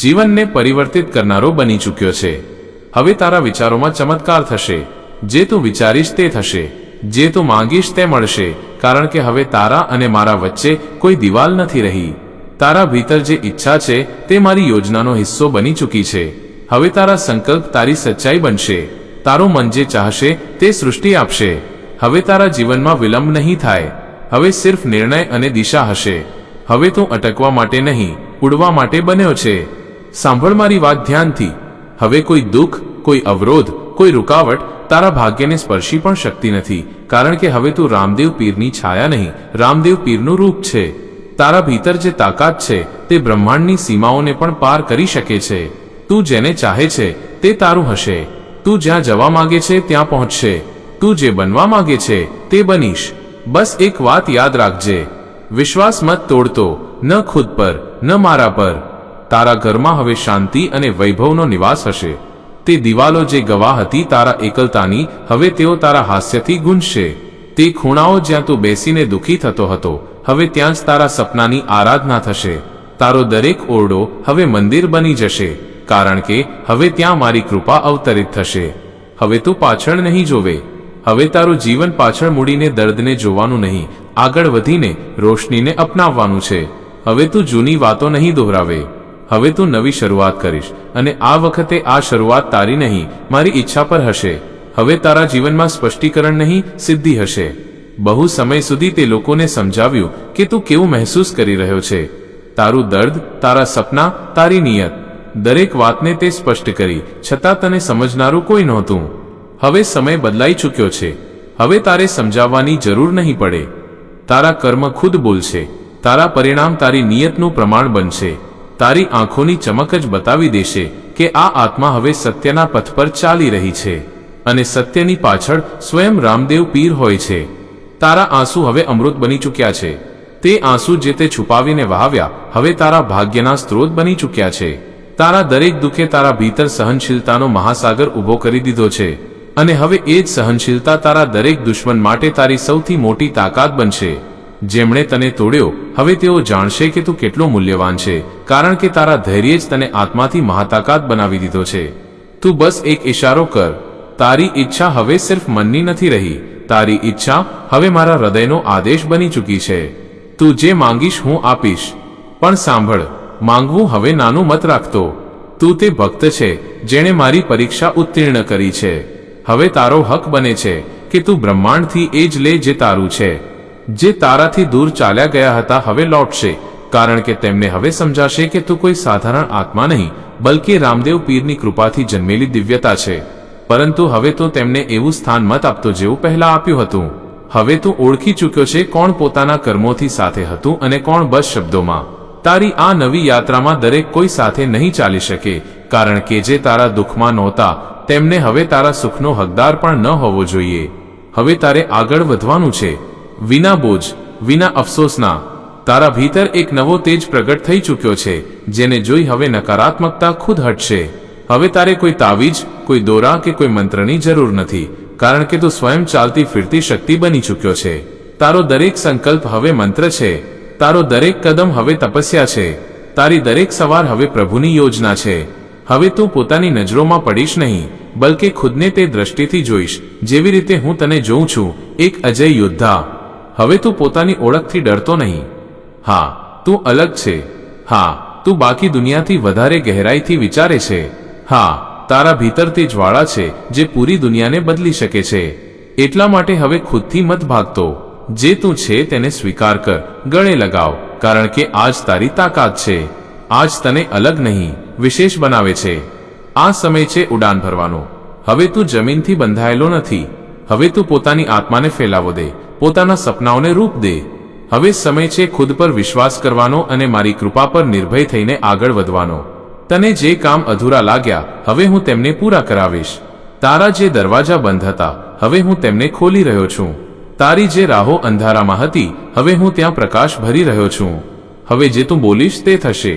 જીવનને પરિવર્તિત કરનારો બની ચૂક્યો છે. હવે તારા વિચારોમાં ચમત્કાર થશે. જે તું વિચારીશ તે થશે, જે તું માંગીશ તે મળશે. કારણ કે હવે તારા અને મારા વચ્ચે કોઈ દિવાલ નથી રહી. તારા ભીતર જે ઈચ્છા છે તે મારી યોજનાનો હિસ્સો બની ચૂકી છે. હવે તારા સંકલ્પ તારી સચ્ચાઈ બનશે. તારું મન જે ચાહશે તે સૃષ્ટિ આપશે. હવે તારા જીવનમાં વિલંબ નહીં થાય, હવે સિર્ફ નિર્ણય અને દિશા હશે. હવે તું અટકવા માટે નહીં, ઉડવા માટે બન્યો છે. સાંભળ મારી વાત ધ્યાનથી. હવે કોઈ દુઃખ, કોઈ અવરોધ, કોઈ રૂકાવટ તારા ભાગ્યને સ્પર્શી પણ શકતી નથી. કારણ કે હવે તું રામદેવ પીરની છાયા નહીં, રામદેવ પીરનું રૂપ છે. તારા ભીતર જે તાકાત છે તે બ્રહ્માંડની સીમાઓને પણ પાર કરી શકે છે. તું જેને ચાહે છે તે તારું હશે. તું જ્યાં જવા માંગે છે ત્યાં પહોંચશે. તું જે બનવા માંગે છે તે બનીશ. બસ એક વાત યાદ રાખજે, વિશ્વાસ મત તોડતો, ન ખુદ પર, ન મારા પર. તારા ઘરમાં હવે શાંતિ અને વૈભવનો નિવાસ હશે. તે દિવાલો જે ગવાહ હતી તારા એકલતાની, હવે તેઓ તારા હાસ્યથી ગુંજશે. તે ખૂણાઓ જ્યાં તું બેસીને દુઃખી થતો હતો, હવે ત્યાં જ તારા સપનાની આરાધના થશે. તારો દરેક ઓરડો હવે મંદિર બની જશે. કારણ કે હવે ત્યાં મારી કૃપા અવતરિત થશે. હવે તું પાછળ નહીં જોવે. હવે તારું જીવન પાછળ મૂડીને દર્દને જોવાનું નહીં, આગળ વધીને રોશનીને અપનાવવાનું છે. હવે તું જૂની વાતો નહીં દોહરાવે. હવે તું નવી શરૂઆત કરીશ, અને આ વખતે આ શરૂઆત તારી નહીં, મારી ઈચ્છા પર હશે. હવે તારા જીવનમાં સ્પષ્ટીકરણ નહીં, સિદ્ધિ હશે. બહુ સમય સુધી તે લોકોને સમજાવ્યું કે તું કેવું મહેસૂસ કરી રહ્યો છે. તારું દર્દ, તારા સપના, તારી નિયત, દરેક વાતને તે સ્પષ્ટ કરી, છતાં તને સમજનારું કોઈ નહોતું. હવે સમય બદલાઈ ચૂક્યો છે. હવે તારે સમજાવવાની જરૂર નહીં પડે. તારા કર્મ ખુદ બોલશે. તારા પરિણામ તારી નિયતનું પ્રમાણ બનશે. તારી આંખોની ચમક જ બતાવી દેશે કે આ આત્મા હવે સત્યના પથ પર ચાલી રહી છે, અને સત્યની પાછળ સ્વયં રામદેવ પીર હોય છે. તારા આંસુ હવે અમૃત બની ચૂક્યા છે. તે આંસુ જે તે છુપાવીને વહાવ્યા, હવે તારા ભાગ્યના સ્ત્રોત બની ચૂક્યા છે. તારા દરેક દુઃખે તારા ભીતર સહનશીલતાનો મહાસાગર ઊભો કરી દીધો છે. અને હવે એ જ સહનશીલતા તારા દરેક દુશ્મન માટે તારી સૌથી મોટી તાકાત બનશે. જેમણે તને તોડ્યો, હવે તેઓ જાણશે કે તું કેટલો મૂલ્યવાન છે. કારણ કે તારા ધૈર્ય જ તને આત્માથી મહાતાકાત બનાવી દીધો છે. તું બસ એક ઇશારો કર. તારી ઈચ્છા હવે સિર્ફ મનની નથી રહી. તારી ઈચ્છા હવે મારા હૃદયનો આદેશ બની ચૂકી છે. તું જે માંગીશ હું આપીશ. પણ સાંભળ, માંગવું હવે નાનું મત રાખતો. તું તે ભક્ત છે જેણે મારી પરીક્ષા ઉત્તીર્ણ કરી છે. હવે તારો હક બને છે કે તું બ્રહ્માંડથી એ જ લે જે તારું છે. જે તારાથી દૂર ચાલ્યા ગયા હતા હવે લૌટશે. કારણ કે તેમને હવે સમજાશે કે તું કોઈ સાધારણ આત્મા નહીં, બલકે રામદેવ પીરની કૃપાથી જન્મેલી દિવ્યતા છે. પરંતુ હવે તો તેમને એવું સ્થાન મત આપતો જેવું પહેલા આપ્યું હતું. હવે તું ઓળખી ચૂક્યો છે કોણ પોતાના કર્મોથી સાથે હતું અને કોણ બસ શબ્દોમાં. તારી આ નવી યાત્રામાં દરેક કોઈ સાથે નહીં ચાલી શકે, કારણ કે જે તારા દુઃખમાં નહોતા તેમને હવે તારા સુખનો હકદાર પણ ન હોવો જોઈએ. હવે તારે આગળ વધવાનું છે, વિના બોજ, વિના અફસોસના. તારા ભીતર એક નવો તેજ પ્રગટ થઈ ચૂક્યો છે, જેને જોઈ હવે નકારાત્મકતા ખુદ હટશે. હવે તારે કોઈ તાવીજ, કોઈ દોરા કે કોઈ મંત્રની જરૂર નથી, કારણ કે તું સ્વયં ચાલતી ફિરતી શક્તિ બની ચૂક્યો છે. તારો દરેક સંકલ્પ હવે મંત્ર છે, તારો દરેક કદમ હવે તપસ્યા છે, તારી દરેક સવાર હવે પ્રભુની યોજના છે. હવે તું પોતાની નજરોમાં પડીશ નહીં, બલકે ખુદને તે દ્રષ્ટિથી જોઈશ જેવી રીતે હું તને જોઉં છું, એક અજય યોદ્ધા. હવે તું પોતાની ઓળખથી ડરતો નહીં. હા, તું અલગ છે. હા, તું બાકી દુનિયાથી વધારે ગહેરાઈથી વિચારે છે. હા, તારા ભીતર તે જ્વાળા છે જે પૂરી દુનિયાને બદલી શકે છે. એટલા માટે હવે ખુદથી મત ભાગતો. જે તું છે તેને સ્વીકાર કર, ગળે લગાવ, કારણ કે આજ તારી તાકાત છે. આજ તને અલગ નહીં, વિશેષ બનાવે છે. આ સમય છે ઉડાન ભરવાનો. હવે તું જમીનથી બંધાયેલો નથી. હવે તું પોતાની આત્માને ફેલાવો દે, પોતાના સપનાઓને રૂપ દે. હવે સમય છે ખુદ પર વિશ્વાસ કરવાનો અને મારી કૃપા પર નિર્ભય થઈને આગળ વધવાનો. તને જે કામ અધૂરા લાગ્યા હવે હું તેમને પૂરા કરાવીશ. તારા જે દરવાજા બંધ હતા હવે હું તેમને ખોલી રહ્યો છું. તારી જે રાહો અંધારામાં હતી હવે હું ત્યાં પ્રકાશ ભરી રહ્યો છું. હવે જે તું બોલીશ તે થશે.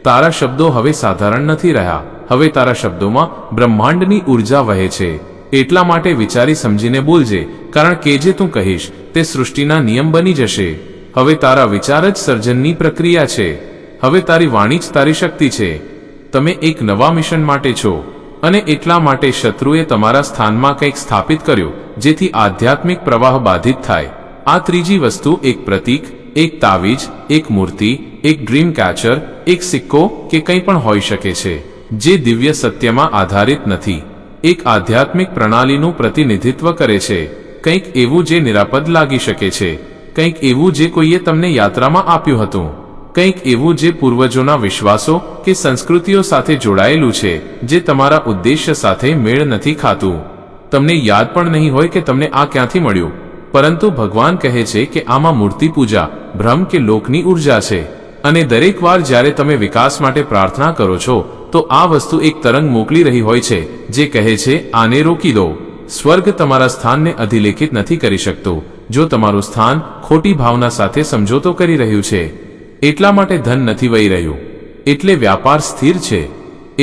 તારા શબ્દો હવે સાધારણ નથી રહ્યા. હવે તારા શબ્દોમાં બ્રહ્માંડની ઉર્જા વહે છે. એટલા માટે વિચારી સમજીને બોલજે, કારણ કે જે તું કહીશ તે સૃષ્ટિના નિયમ બની જશે. હવે તારા વિચાર જ સર્જનની પ્રક્રિયા છે. હવે તારી વાણી જ તારી શક્તિ છે. તમે એક નવા મિશન માટે છો, અને એટલા માટે શત્રુએ તમારા સ્થાનમાં કંઈક સ્થાપિત કર્યું જેથી આધ્યાત્મિક પ્રવાહ બાધિત થાય. આ ત્રીજી વસ્તુ એક પ્રતીક, એક તાવીજ, એક મૂર્તિ, એક ડ્રીમ કેચર, એક સિક્કો કે કંઈ પણ હોઈ શકે છે જે દિવ્ય સત્યમાં આધારિત નથી. એક આધ્યાત્મિક પ્રણાલીનું પ્રતિનિધિત્વ કરે છે. કંઈક એવું જે નિરાપદ લાગી શકે છે, કંઈક એવું જે કોઈએ તમને યાત્રામાં આપ્યું હતું, કંઈક એવું જે પૂર્વજોના વિશ્વાસો કે સંસ્કૃતિઓ સાથે જોડાયેલું છે જે તમારા ઉદ્દેશ્ય સાથે મેળ નથી ખાતું. તમને યાદ પણ નહીં હોય કે તમને આ ક્યાંથી મળ્યું, પરંતુ ભગવાન કહે છે કે આમાં મૂર્તિ પૂજા, ભ્રમ કે લોકની ઉર્જા છે. અને દરેક વાર જ્યારે તમે વિકાસ માટે પ્રાર્થના કરો છો તો આ વસ્તુ એક તરંગ મોકલી રહી હોય છે જે કહે છે આને રોકી દો. સ્વર્ગ તમારા સ્થાનને અધિલેખિત નથી કરી શકતો જો તમારું સ્થાન ખોટી ભાવના સાથે સમજોતો કરી રહ્યું છે. એટલા માટે ધન નથી વહી રહ્યું, એટલે વ્યાપાર સ્થિર છે,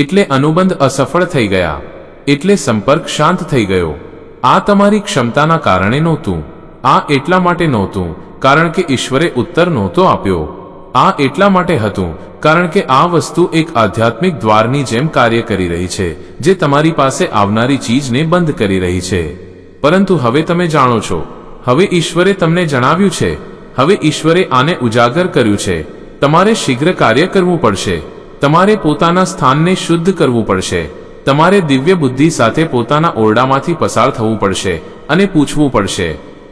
એટલે અનુબંધ અસફળ થઈ ગયા, એટલે સંપર્ક શાંત થઈ ગયો. આ તમારી ક્ષમતાના કારણે નહોતું. આ એટલા માટે નહોતું કારણ કે ઈશ્વરે ઉત્તર નહોતો આપ્યો. આ એટલા માટે હતું કારણ કે આ વસ્તુ એક આધ્યાત્મિક દ્વારની જેમ કાર્ય કરી રહી છે જે તમારી પાસે આવનારી ચીજને બંધ કરી રહી છે. પરંતુ હવે તમે જાણો છો. હવે ઈશ્વરે તમને જણાવ્યું છે. હવે ઈશ્વરે આને ઉજાગર કર્યું છે. તમારે શીઘ્ર કાર્ય કરવું પડશે. તમારે પોતાના સ્થાનને શુદ્ધ કરવું પડશે. તમારે દિવ્ય બુદ્ધિ સાથે પોતાના ઓરડામાંથી પસાર થવું પડશે અને પૂછવું પડશે,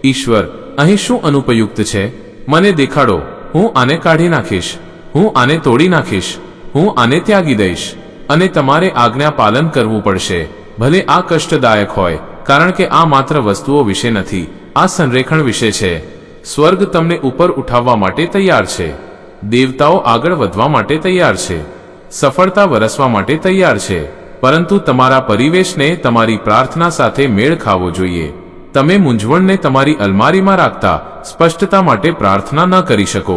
ઈશ્વર, અહીં શું અનુપયુક્ત છે? મને દેખાડો. હું આને કાઢી નાખીશ, હું આને તોડી નાખીશ, હું આને ત્યાગી દઈશ. અને તમારે આજ્ઞા પાલન કરવું પડશે, ભલે આ કષ્ટદાયક હોય, કારણ કે આ માત્ર વસ્તુઓ વિશે નથી, આ સંરેખણ વિશે છે. સ્વર્ગ તમને ઉપર ઉઠાવવા માટે તૈયાર છે. દેવતાઓ આગળ વધવા માટે તૈયાર છે. સફળતા વરસવા માટે તૈયાર છે. પરંતુ તમારા પરિવેશને તમારી પ્રાર્થના સાથે મેળ ખાવો જોઈએ. તમે મૂંઝવણને તમારી અલમારીમાં રાખતા સ્પષ્ટતા માટે પ્રાર્થના ન કરી શકો.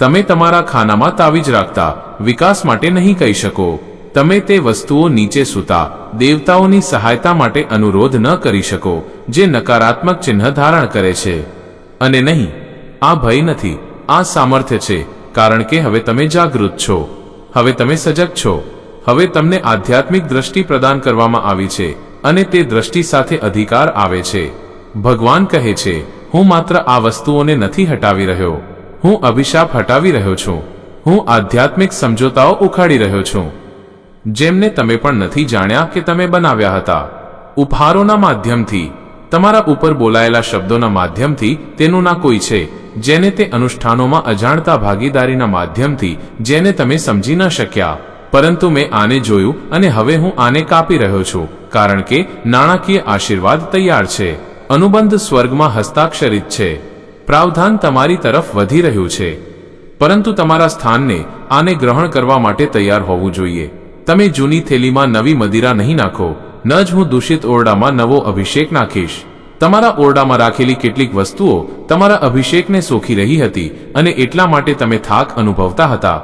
તમે તમારા ખાનામાં તાવીજ રાખતા વિકાસ માટે નહીં કહી શકો. તમે તે વસ્તુઓ નીચે સૂતા દેવતાઓની સહાયતા માટે અનુરોધ ન કરી શકો જે નકારાત્મક ચિહ્ન ધારણ કરે છે. અને નહીં, આ ભય નથી, આ સામર્થ્ય છે, કારણ કે હવે તમે જાગૃત છો. હવે તમે સજગ છો. હવે તમને આધ્યાત્મિક દ્રષ્ટિ પ્રદાન કરવામાં આવી છે અને તે દ્રષ્ટિ સાથે અધિકાર આવે છે. ભગવાન કહે છે, હું માત્ર આ વસ્તુઓને નથી હટાવી રહ્યો, હું અભિશાપ હટાવી રહ્યો છું. હું આધ્યાત્મિક સમજોતાઓ ઉખાડી રહ્યો છું જેમને તમે પણ નથી જાણ્યા કે તમે બનાવ્યા હતા. ઉપહારોના માધ્યમથી, તમારા ઉપર બોલાયેલા શબ્દોના માધ્યમથી, તેનું ના કોઈ છે જેને તે અનુષ્ઠાનોમાં અજાણતા ભાગીદારીના માધ્યમથી જેને તમે સમજી ન શક્યા. પરંતુ મેં આને જોયું અને હવે હું આને કાપી રહ્યો છું, કારણ કે નાણાકીય આશીર્વાદ તૈયાર છે. અનુબંધ સ્વર્ગમાં હસ્તાક્ષરિત છે. પ્રાવધાન તમારી તરફ વધી રહ્યું છે. પરંતુ તમારા સ્થાનને આને ગ્રહણ કરવા માટે તૈયાર હોવું જોઈએ. તમે જૂની થેલીમાં નવી મદિરા નહીં નાખો, ન જ હું દૂષિત ઓરડામાં નવો અભિષેક નાખીશ. તમારા ઓરડામાં રાખેલી કેટલીક વસ્તુઓ તમારા અભિષેકને સોખી રહી હતી અને એટલા માટે તમે થાક અનુભવતા હતા.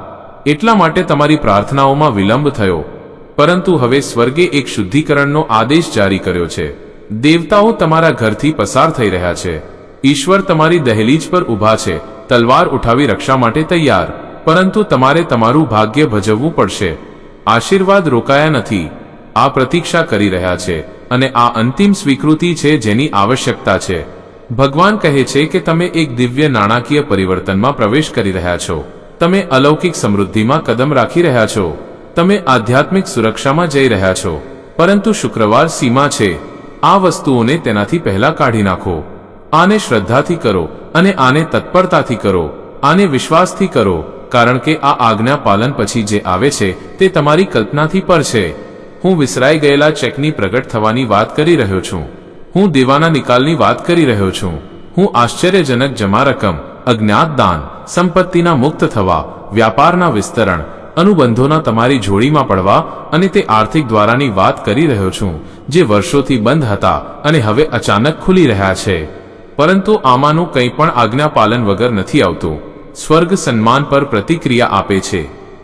એટલા માટે તમારી પ્રાર્થનાઓમાં વિલંબ થયો. પરંતુ હવે સ્વર્ગે એક શુદ્ધિકરણનો આદેશ જારી કર્યો છે. દેવતાઓ તમારા ઘરથી પસાર થઈ રહ્યા છે. ઈશ્વર તમારી દહેલીજ પર ઊભા છે, તલવાર ઉઠાવી રક્ષા માટે તૈયાર. પરંતુ તમારે તમારું ભાગ્ય ભજવવું પડશે. આશીર્વાદ રોકાયા નથી, આ પ્રતીક્ષા કરી રહ્યા છે અને આ અંતિમ સ્વીકૃતિ છે જેની આવશ્યકતા છે. ભગવાન કહે છે કે તમે એક દિવ્ય નાણાકીય પરિવર્તનમાં પ્રવેશ કરી રહ્યા છો. તમે અલૌકિક સમૃદ્ધિમાં કદમ રાખી રહ્યા છો. તમે આધ્યાત્મિક સુરક્ષામાં જઈ રહ્યા છો. પરંતુ શુક્રવાર સીમા છે. આ વસ્તુઓને તેનાથી પહેલા કાઢી નાખો. આને શ્રદ્ધાથી કરો અને આને તત્પરતાથી કરો. આને વિશ્વાસથી કરો, કારણ કે આ આજ્ઞા પાલન પછી જે આવે છે તે તમારી કલ્પનાથી પર છે. હું વિસરાઈ ગયેલા ચેકની પ્રગટ થવાની વાત કરી રહ્યો છું. હું દેવાના નિકાલની વાત કરી રહ્યો છું. હું આશ્ચર્યજનક જમા રકમ, અજ્ઞાત દાન, સંપત્તિના મુક્ત થવા, વ્યાપારના વિસ્તરણ, અનુબંધોના તમારી જોડીમાં પડવા અને તે આર્થિક દ્વારાની વાત કરી રહ્યો છું જે વર્ષોથી બંધ હતા અને હવે અચાનક ખુલી રહ્યા છે. પરંતુ આમાંનું કંઈ પણ આજ્ઞા પાલન વગર નથી આવતું. સ્વર્ગ સન્માન પર પ્રતિક્રિયા આપે છે.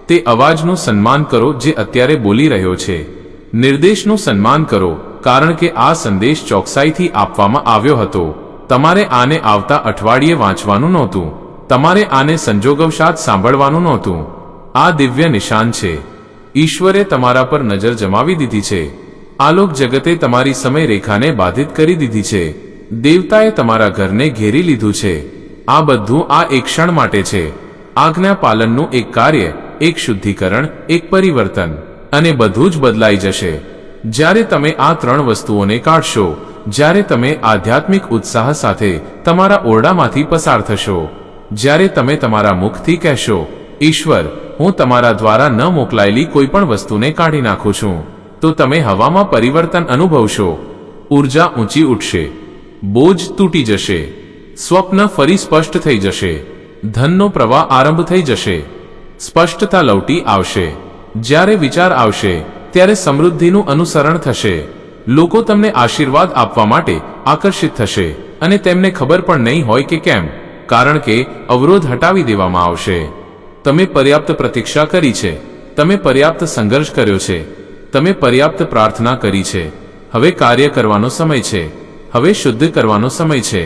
તે અવાજનું સન્માન કરો જે અત્યારે બોલી રહ્યો છે. નિર્દેશનું સન્માન કરો, કારણ કે આ સંદેશ ચોકસાઈથી આપવામાં આવ્યો હતો. તમારે આને આવતા અઠવાડિયે વાંચવાનું નહોતું. તમારે આને સંજોગવશાત સાંભળવાનું નહોતું. આ દિવ્ય નિશાન છે. ઈશ્વરે તમારા પર નજર જમાવી દીધી છે. આલોક જગતે તમારી સમય રેખાને બાધિત કરી દીધી છે. દેવતાએ તમારા ઘરને ઘેરી લીધું છે. આ બધું આ એક ક્ષણ માટે છે. આજ્ઞા પાલનનું એક કાર્ય, એક શુદ્ધિકરણ, એક પરિવર્તન, અને બધું જ બદલાઈ જશે. જ્યારે તમે આ ત્રણ વસ્તુઓને કાઢશો, જ્યારે તમે આધ્યાત્મિક ઉત્સાહ સાથે તમારા ઓરડામાંથી પસાર થશો, જ્યારે તમે તમારા મુખથી કહેશો, ઈશ્વર, હું તમારા દ્વારા ન મોકલાયેલી કોઈ પણ વસ્તુને કાઢી નાખું છું, તો તમે હવામાં પરિવર્તન અનુભવશો. ઉર્જા ઊંચી ઉઠશે, બોજ તૂટી જશે, સ્વપ્ન ફરી સ્પષ્ટ થઈ જશે, ધનનો પ્રવાહ આરંભ થઈ જશે, સ્પષ્ટતા લવટી આવશે. જ્યારે વિચાર આવશે ત્યારે સમૃદ્ધિનું અનુસરણ થશે. લોકો તમને આશીર્વાદ આપવા માટે આકર્ષિત થશે અને તેમને ખબર પણ નહીં હોય કે કેમ, કારણ કે અવરોધ હટાવી દેવામાં આવશે. તમે પર્યાપ્ત પ્રતીક્ષા કરી છે. તમે પર્યાપ્ત સંઘર્ષ કર્યો છે. તમે પર્યાપ્ત પ્રાર્થના કરી છે. હવે કાર્ય કરવાનો સમય છે. હવે શુદ્ધ કરવાનો સમય છે.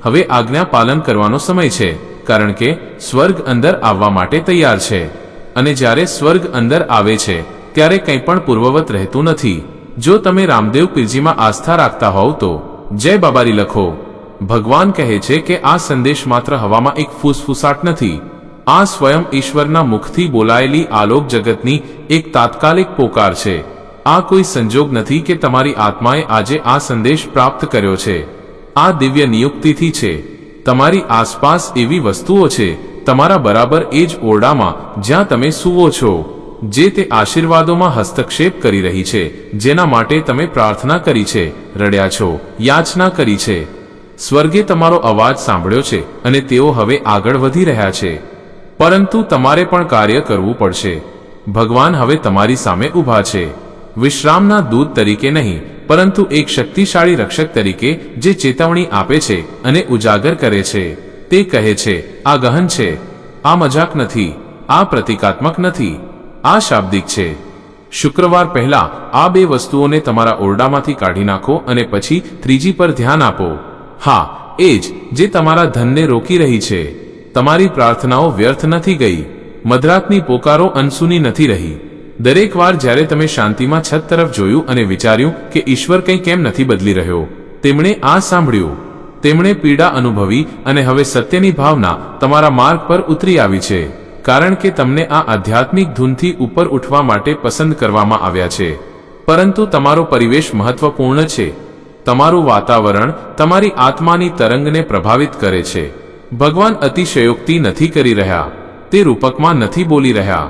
હવે આજ્ઞા પાલન કરવાનો સમય છે, કારણ કે સ્વર્ગ અંદર આવવા માટે તૈયાર છે. અને જ્યારે સ્વર્ગ અંદર આવે છે ત્યારે કંઈ પણ પૂર્વવત રહેતું નથી. જો તમે રામદેવ પીરજીમાં આસ્થા રાખતા હોવ તો જય બાબારી લખો. ભગવાન કહે છે કે આ સંદેશ માત્ર હવામાં એક ફૂસફૂસાટ નથી. આ સ્વયં ઈશ્વરના મુખથી બોલાયેલી આલોક જગતની એક તાત્કાલિક પોકાર છે. આ કોઈ સંજોગ નથી કે તમારી આત્માએ આજે આ સંદેશ પ્રાપ્ત કર્યો છે. આ દિવ્ય નિયુક્તિથી છે. તમારી આસપાસ એવી વસ્તુઓ છે, તમારા બરાબર એ જ ઓરડામાં જ્યાં તમે સૂવો છો, જે તે આશીર્વાદોમાં હસ્તક્ષેપ કરી રહી છે જેના માટે તમે પ્રાર્થના કરી છે, રડ્યા છો, યાચના કરી છે. સ્વર્ગે તમારો અવાજ સાંભળ્યો છે અને તેઓ હવે આગળ વધી રહ્યા છે. પરંતુ તમારે પણ કાર્ય કરવું પડશે. ભગવાન હવે તમારી સામે ઊભા છે. વિશ્રામના દૂત તરીકે નહીં, પરંતુ એક શક્તિશાળી રક્ષક તરીકે જે ચેતવણી આપે છે અને ઉજાગર કરે છે. તે કહે છે, આ ગહન છે, આ મજાક નથી, આ પ્રતિકાત્મક નથી, આ શાબ્દિક છે. શુક્રવાર પહેલા આ બે વસ્તુઓને તમારા ઓરડામાંથી કાઢી નાખો અને પછી ત્રીજી પર ધ્યાન આપો. હા, એ જ જે તમારા ધનને રોકી રહી છે. તમારી પ્રાર્થનાઓ વ્યર્થ નથી ગઈ. મધરાતની પોકારો અનસુની નથી રહી. દરેક વાર જ્યારે તમે શાંતિમાં છત તરફ જોયું અને વિચાર્યું કે ઈશ્વર કંઈ કેમ નથી બદલી રહ્યો, તેમણે આ સાંભળ્યું. તેમણે પીડા અનુભવી અને હવે સત્યની ભાવના તમારા માર્ગ પર ઉતરી આવી છે, કારણ કે તમને આ આધ્યાત્મિક ધૂનથી ઉપર ઉઠવા માટે પસંદ કરવામાં આવ્યા છે. પરંતુ તમારો પરિવેશ મહત્વપૂર્ણ છે. તમારું વાતાવરણ તમારી આત્માની તરંગને પ્રભાવિત કરે છે. ભગવાન અતિશયોક્તિ નથી કરી રહ્યા. તે રૂપકમાં નથી બોલી રહ્યા.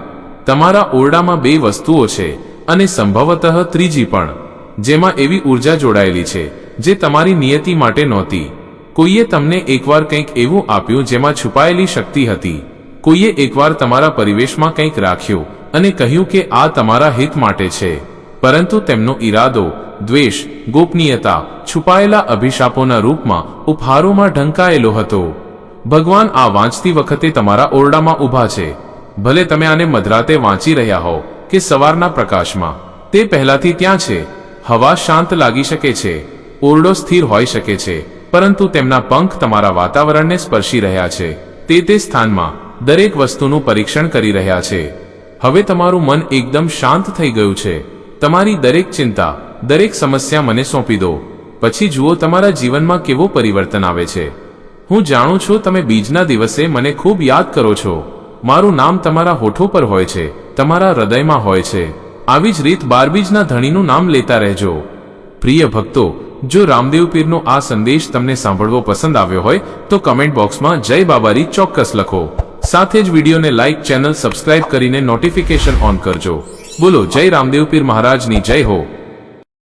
તમારા ઓરડામાં બે વસ્તુઓ છે અને સંભવતઃ ત્રીજી પણ, જેમાં એવી ઉર્જા જોડાયેલી છે જે તમારી નિયતિ માટે નહોતી. કોઈએ તમને એકવાર કંઈક એવું આપ્યું જેમાં છુપાયેલી શક્તિ હતી. કોઈએ એકવાર તમારા પરિવેશમાં કંઈક રાખ્યું અને કહ્યું કે આ તમારા હિત માટે છે, પરંતુ તેમનો ઈરાદો દ્વેષ, ગોપનીયતા, છુપાયેલા અભિશાપોના રૂપમાં ઉપહારોમાં ઢંકાયેલો હતો. ભગવાન આ વાંચતી વખતે તમારા ઓરડામાં ઊભા છે. ભલે તમે આને મધરાતે વાંચી રહ્યા હો કે સવારના પ્રકાશમાં, તે પહેલાથી ત્યાં છે. હવા શાંત લાગી શકે છે, ઓરડો સ્થિર હોઈ શકે છે, પરંતુ તેમના પંખ તમારા વાતાવરણને સ્પર્શી રહ્યા છે. તે સ્થાનમાં દરેક વસ્તુનું પરીક્ષણ કરી રહ્યા છે. હવે તમારું મન એકદમ શાંત થઈ ગયું છે. તમારી દરેક ચિંતા, દરેક સમસ્યા મને સોંપી દો. પછી જુઓ તમારા જીવનમાં કેવો પરિવર્તન આવે છે. હું જાણું છું તમે બીજના દિવસે મને ખૂબ યાદ કરો છો. મારું નામ તમારા હોઠો પર હોય છે, તમારા હૃદયમાં હોય છે. આવી જ રીત 12 બીજના ધણીનું નામ લેતા રહેજો. પ્રિય ભક્તો, જો રામદેવ પીરનો આ સંદેશ તમને સાંભળવો પસંદ આવ્યો હોય તો કમેન્ટ બોક્સમાં જય બાબારી ચોક્કસ લખો. સાથે જ વિડીયોને લાઇક, ચેનલ સબસ્ક્રાઇબ કરીને નોટિફિકેશન ઓન કરજો. બોલો જય રામદેવ પીર મહારાજની જય હો.